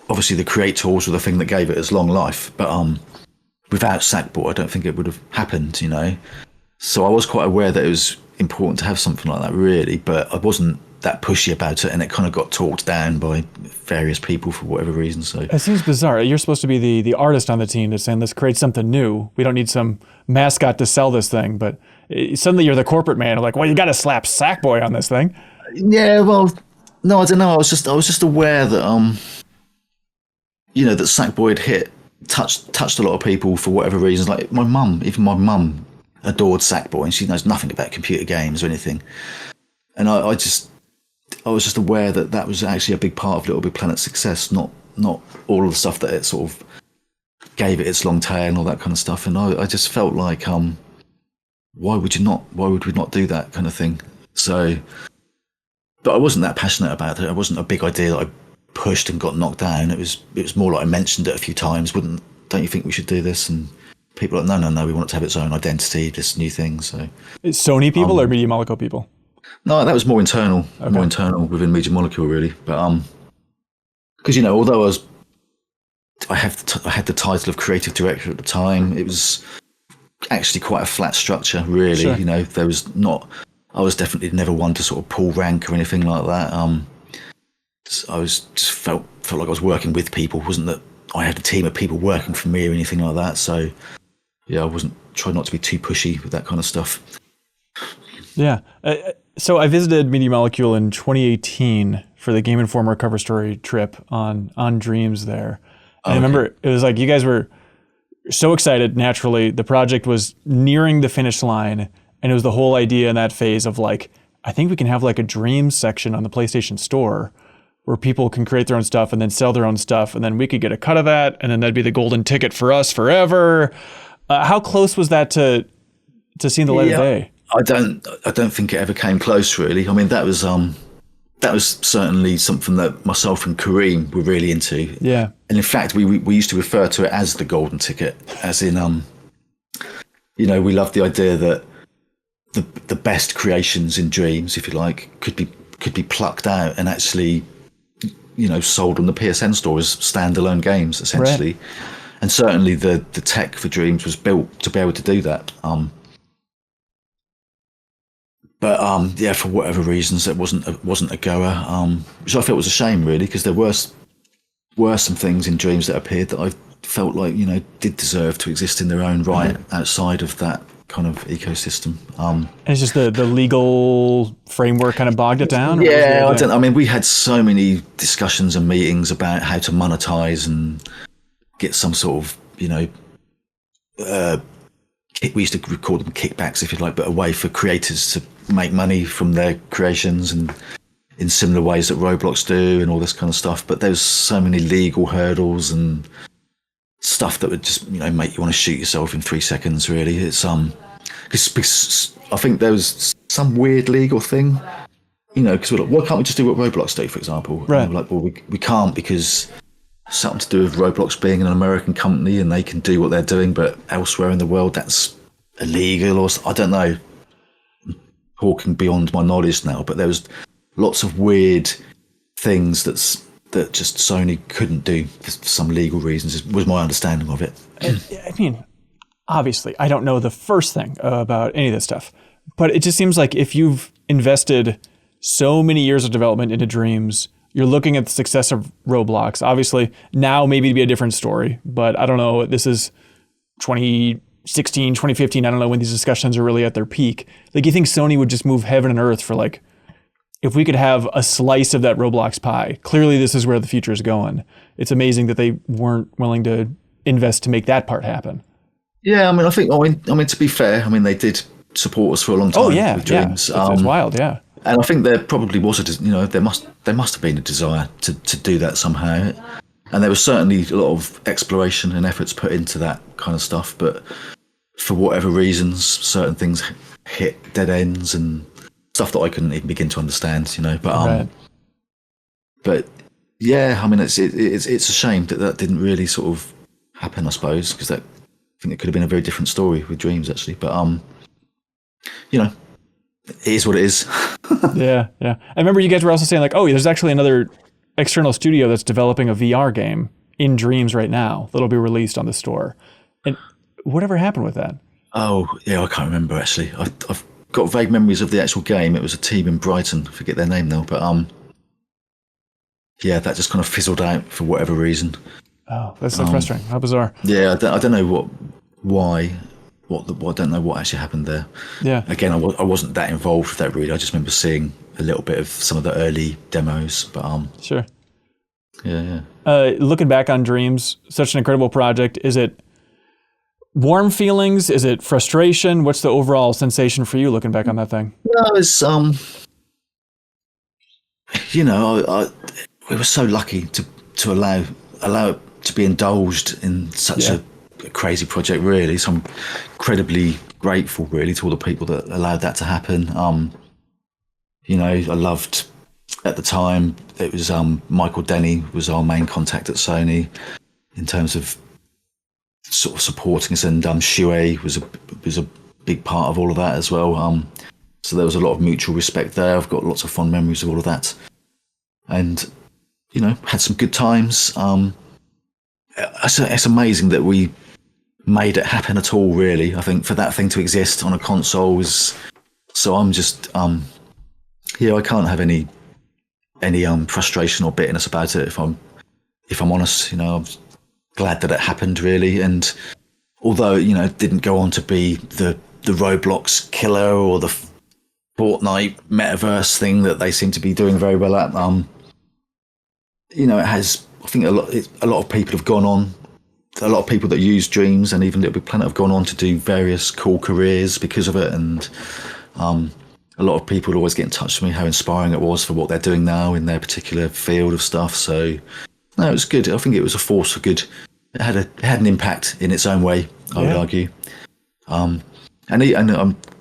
obviously the create tools were the thing that gave it its long life, but without Sackboy, I don't think it would have happened, you know. So I was quite aware that it was important to have something like that, really, but I wasn't that pushy about it, and it kind of got talked down by various people for whatever reason. So it seems bizarre. You're supposed to be the artist on the team that's saying, let's create something new. We don't need some mascot to sell this thing, but suddenly you're the corporate man. Like, well, you got to slap Sackboy on this thing. Yeah, well, no, I don't know. I was just aware that you know, that Sackboy had touched a lot of people for whatever reasons. Like my mum adored Sackboy, and she knows nothing about computer games or anything. And I was just aware that that was actually a big part of Little Big Planet's success, not all of the stuff that it sort of gave it its long tail and all that kind of stuff. And I just felt like, why would we not do that kind of thing? So, but I wasn't that passionate about it. It wasn't a big idea that I pushed and got knocked down. It was more like I mentioned it a few times. Don't you think we should do this? And people were like, no, we want it to have its own identity, this new thing. So, it's Sony people or Media Molecule people? No, that was more internal, within Media Molecule, really. But because, you know, although I had the title of creative director at the time, it was actually quite a flat structure, really. Sure. You know, I was definitely never one to sort of pull rank or anything like that. I was just felt like I was working with people. It wasn't that I had a team of people working for me or anything like that. So yeah, I wasn't trying not to be too pushy with that kind of stuff. Yeah. So I visited Media Molecule in 2018 for the Game Informer cover story trip on Dreams there. And I remember it was like you guys were so excited. Naturally, the project was nearing the finish line, and it was the whole idea in that phase of like, I think we can have like a Dreams section on the PlayStation Store where people can create their own stuff and then sell their own stuff, and then we could get a cut of that, and then that'd be the golden ticket for us forever. How close was that to seeing the light of day? I don't think it ever came close, really. I mean, that was certainly something that myself and Kareem were really into. Yeah. And in fact, we used to refer to it as the golden ticket, as in, you know, we loved the idea that the best creations in Dreams, if you like, could be plucked out and actually, you know, sold on the PSN store as standalone games, essentially. Right. And certainly the tech for Dreams was built to be able to do that. But yeah, for whatever reasons, it wasn't a goer, which I felt was a shame, really, because there were some things in Dreams that appeared that I felt like, you know, did deserve to exist in their own right outside of that kind of ecosystem. And it's just the legal framework kind of bogged it down? Yeah, I mean, we had so many discussions and meetings about how to monetize and get some sort of, you know, we used to call them kickbacks, if you like, but a way for creators to make money from their creations and in similar ways that Roblox do and all this kind of stuff. But there's so many legal hurdles and stuff that would just, you know, make you want to shoot yourself in 3 seconds, really. It's because I think there was some weird legal thing, you know, because we're like, why can't we just do what Roblox do, for example? Right. And we're like, well, we can't because something to do with Roblox being an American company and they can do what they're doing, but elsewhere in the world that's illegal, or I don't know, talking beyond my knowledge now, but there was lots of weird things that just Sony couldn't do for some legal reasons, was my understanding of it. I mean, obviously, I don't know the first thing about any of this stuff, but it just seems like if you've invested so many years of development into Dreams, you're looking at the success of Roblox. Obviously, now maybe to be a different story, but I don't know, this is 2016, 2015, I don't know when these discussions are really at their peak. Like, you think Sony would just move heaven and earth for like, if we could have a slice of that Roblox pie. Clearly this is where the future is going. It's amazing that they weren't willing to invest to make that part happen. Yeah, I mean, to be fair, I mean, they did support us for a long time with Dreams. Yeah. It's wild, yeah. And I think there probably was there must have been a desire to do that somehow. And there was certainly a lot of exploration and efforts put into that kind of stuff, but for whatever reasons, certain things hit dead ends and stuff that I couldn't even begin to understand, you know. But but yeah, I mean, it's a shame that didn't really sort of happen, I suppose, because I think it could have been a very different story with Dreams, actually. But you know, it is what it is. Yeah. I remember you guys were also saying like, oh, there's actually another external studio that's developing a VR game in Dreams right now that'll be released on the store. And whatever happened with that? Oh, yeah, I can't remember actually. I've got vague memories of the actual game. It was a team in Brighton. I forget their name now, but yeah, that just kind of fizzled out for whatever reason. Oh, that's so frustrating. How bizarre. Yeah, I don't know why. I don't know what actually happened there. Yeah. Again, I wasn't that involved with that really. I just remember seeing a little bit of some of the early demos, but Sure. Yeah. Looking back on Dreams, such an incredible project. Is it warm feelings? Is it frustration? What's the overall sensation for you looking back on that thing? No, it's we were so lucky to allow it to be indulged in such a crazy project, really. So I'm incredibly grateful, really, to all the people that allowed that to happen. I loved at the time it was Michael Denny was our main contact at Sony in terms of sort of supporting us, and Shuei was a big part of all of that as well. So there was a lot of mutual respect there. I've got lots of fond memories of all of that, and had some good times. It's amazing that we made it happen at all, really. I think for that thing to exist on a console was, so I'm just I can't have any frustration or bitterness about it if I'm honest. I'm glad that it happened, really. And although it didn't go on to be the Roblox killer or the Fortnite metaverse thing that they seem to be doing very well at, it has, I think a lot of people have gone on, a lot of people that use Dreams and even LittleBigPlanet have gone on to do various cool careers because of it. And a lot of people would always get in touch with me how inspiring it was for what they're doing now in their particular field of stuff. So no, it was good. I think it was a force for good. It had an impact in its own way, I would argue. And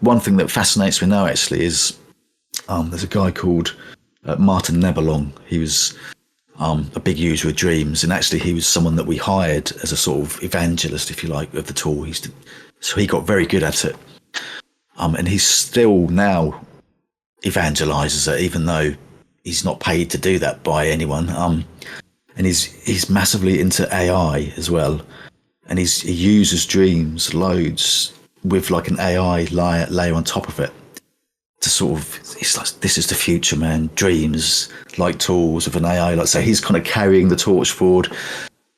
one thing that fascinates me now actually is there's a guy called Martin Nebelong. He was a big user of Dreams, and actually he was someone that we hired as a sort of evangelist, if you like, of the tool. So he got very good at it, and he still now evangelizes it, even though he's not paid to do that by anyone. And he's massively into AI as well, and he uses Dreams loads with like an AI layer on top of it to sort of, it's like, this is the future, man. Dreams like tools of an AI, so he's kind of carrying the torch forward.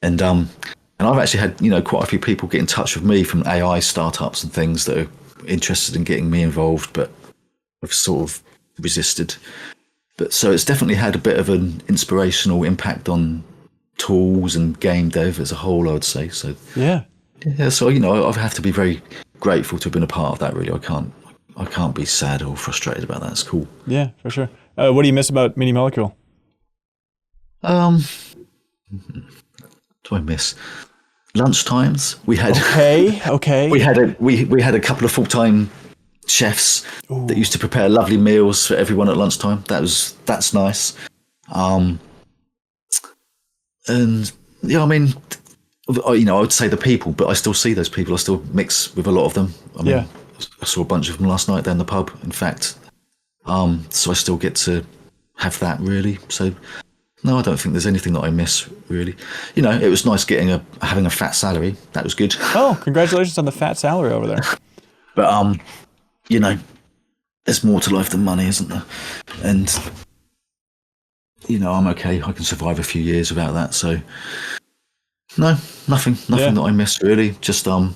And I've actually had quite a few people get in touch with me from AI startups and things that are interested in getting me involved, but I've sort of resisted. But so it's definitely had a bit of an inspirational impact on tools and game dev as a whole, I would say. So yeah. So I have to be very grateful to have been a part of that. Really, I can't be sad or frustrated about that. It's cool. Yeah, for sure. What do you miss about Mini Molecule? Do I miss lunchtimes? We had okay. we had a couple of full-time chefs that used to prepare lovely meals for everyone at lunchtime. That's nice. And I mean, I would say the people, but I still see those people. I still mix with a lot of them. I saw a bunch of them last night down the pub, in fact. So I still get to have that, really. So no, I don't think there's anything that I miss, really. It was nice having a fat salary. That was good. Oh, congratulations on the fat salary over there. But there's more to life than money, isn't there? And I'm okay. I can survive a few years without that. So no, nothing that I miss, really. Just no,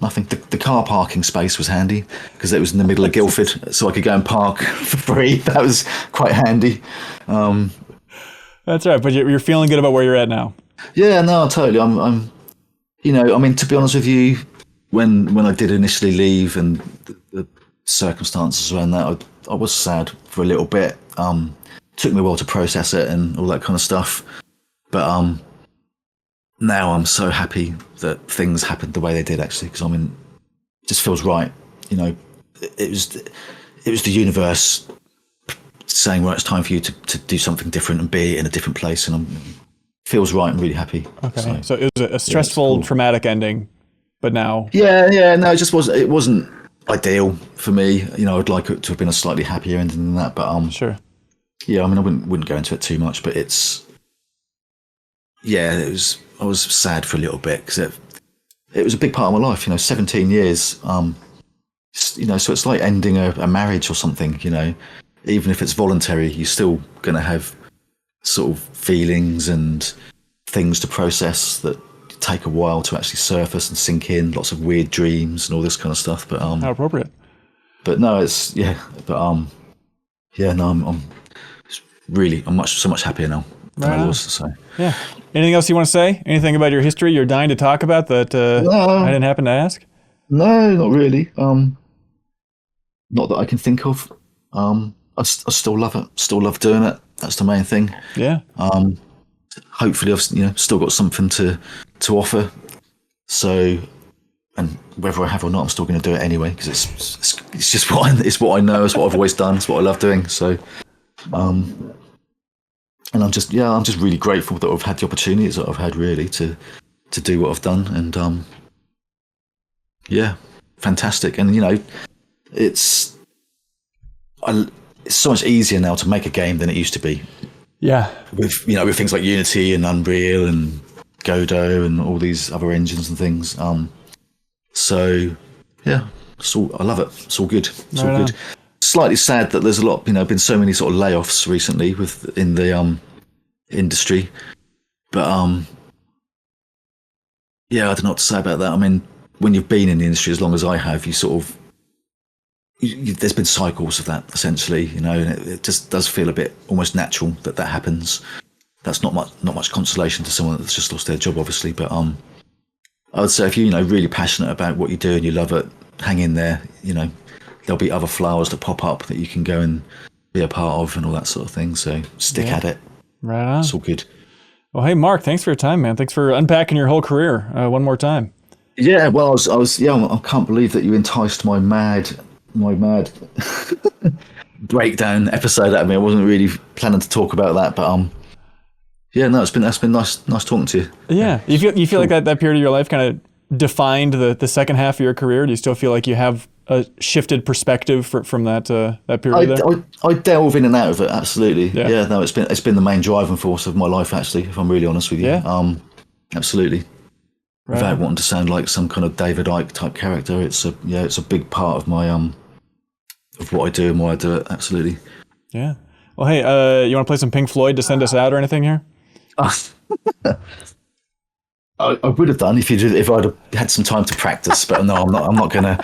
nothing. The car parking space was handy because it was in the middle of Guildford, so I could go and park for free. That was quite handy. That's right. But you're feeling good about where you're at now. Yeah, no, totally. I'm to be honest with you, when I did initially leave and the circumstances around that, I was sad for a little bit. Took me a while to process it and all that kind of stuff. But now I'm so happy that things happened the way they did, actually, because it just feels right. It was the universe saying, well, it's time for you to do something different and be in a different place, and feels right. I'm really happy. Okay, so it was a stressful, traumatic ending, but now. Yeah, no, it just wasn't. It wasn't ideal for me. I'd like it to have been a slightly happier ending than that, but Sure. yeah, I mean, I wouldn't go into it too much, but I was sad for a little bit because it was a big part of my life. 17 years. So it's like ending a marriage or something. Even if it's voluntary, you're still going to have sort of feelings and things to process that take a while to actually surface and sink in. Lots of weird dreams and all this kind of stuff. But How appropriate. But no, it's I'm so much happier now than I was. So yeah. Anything else you want to say? Anything about your history you're dying to talk about that I didn't happen to ask? No, not really. Not that I can think of. I still love it. Still love doing it. That's the main thing. Yeah. Hopefully, I've still got something to offer. So, and whether I have or not, I'm still going to do it anyway because it's just what I know. It's what I've always done. It's what I love doing. So, and I'm just really grateful that I've had the opportunities that I've had really to do what I've done. And fantastic. And it's so much easier now to make a game than it used to be. Yeah. With things like Unity and Unreal and Godot and all these other engines and things. So yeah, I love it. It's all good. It's all good. Slightly sad that there's a lot, been so many sort of layoffs recently in the industry. But I don't know what to say about that. I mean, when you've been in the industry as long as I have, you sort of there's been cycles of that essentially, and it just does feel a bit almost natural that happens. That's not much consolation to someone that's just lost their job, obviously. But I would say if you're really passionate about what you do and you love it, hang in there. There'll be other flowers that pop up that you can go and be a part of and all that sort of thing. So stick at it. Right on. It's all good. Well, hey, Mark, thanks for your time, man. Thanks for unpacking your whole career one more time. Yeah, well, I can't believe that you enticed my mad breakdown episode out of me. I wasn't really planning to talk about that, but it's been nice talking to you. Yeah. You feel like that period of your life kind of defined the second half of your career? Do you still feel like you have a shifted perspective from that period there? I delve in and out of it, absolutely. Yeah. No, it's been the main driving force of my life, actually, if I'm really honest with you. Yeah. Absolutely. Right. Without wanting to sound like some kind of David Icke type character, it's a big part of my of what I do and why I do it. Absolutely. Yeah. Well, hey, you want to play some Pink Floyd to send us out or anything here? I would have done if I'd have had some time to practice, but no, I'm not gonna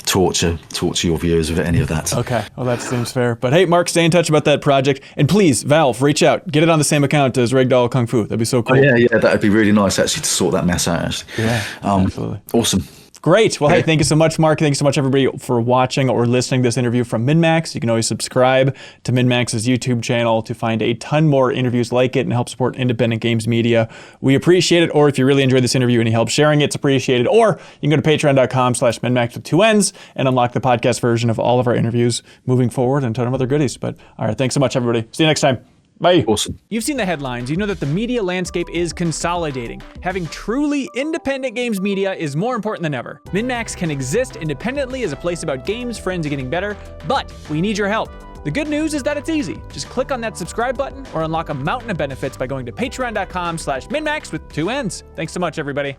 torture your viewers with any of that. Okay, well that seems fair. But hey, Mark, stay in touch about that project, and please, Valve, reach out, get it on the same account as Ragdoll Kung Fu. That'd be so cool. Oh, yeah, that'd be really nice actually to sort that mess out. Actually. Yeah, absolutely. Awesome. Great. Well, hey, thank you so much, Mark. Thank you so much, everybody, for watching or listening to this interview from MinnMax. You can always subscribe to MinnMax's YouTube channel to find a ton more interviews like it and help support independent games media. We appreciate it. Or if you really enjoyed this interview and you help sharing it, it's appreciated. Or you can go to patreon.com/MinnMax with 2 N's and unlock the podcast version of all of our interviews moving forward and a ton of other goodies. But all right, thanks so much, everybody. See you next time. Bye. Awesome. You've seen the headlines. You know that the media landscape is consolidating. Having truly independent games media is more important than ever. MinnMax can exist independently as a place about games, friends, and getting better, but we need your help. The good news is that it's easy. Just click on that subscribe button or unlock a mountain of benefits by going to patreon.com/MinnMax with 2 N's. Thanks so much, everybody.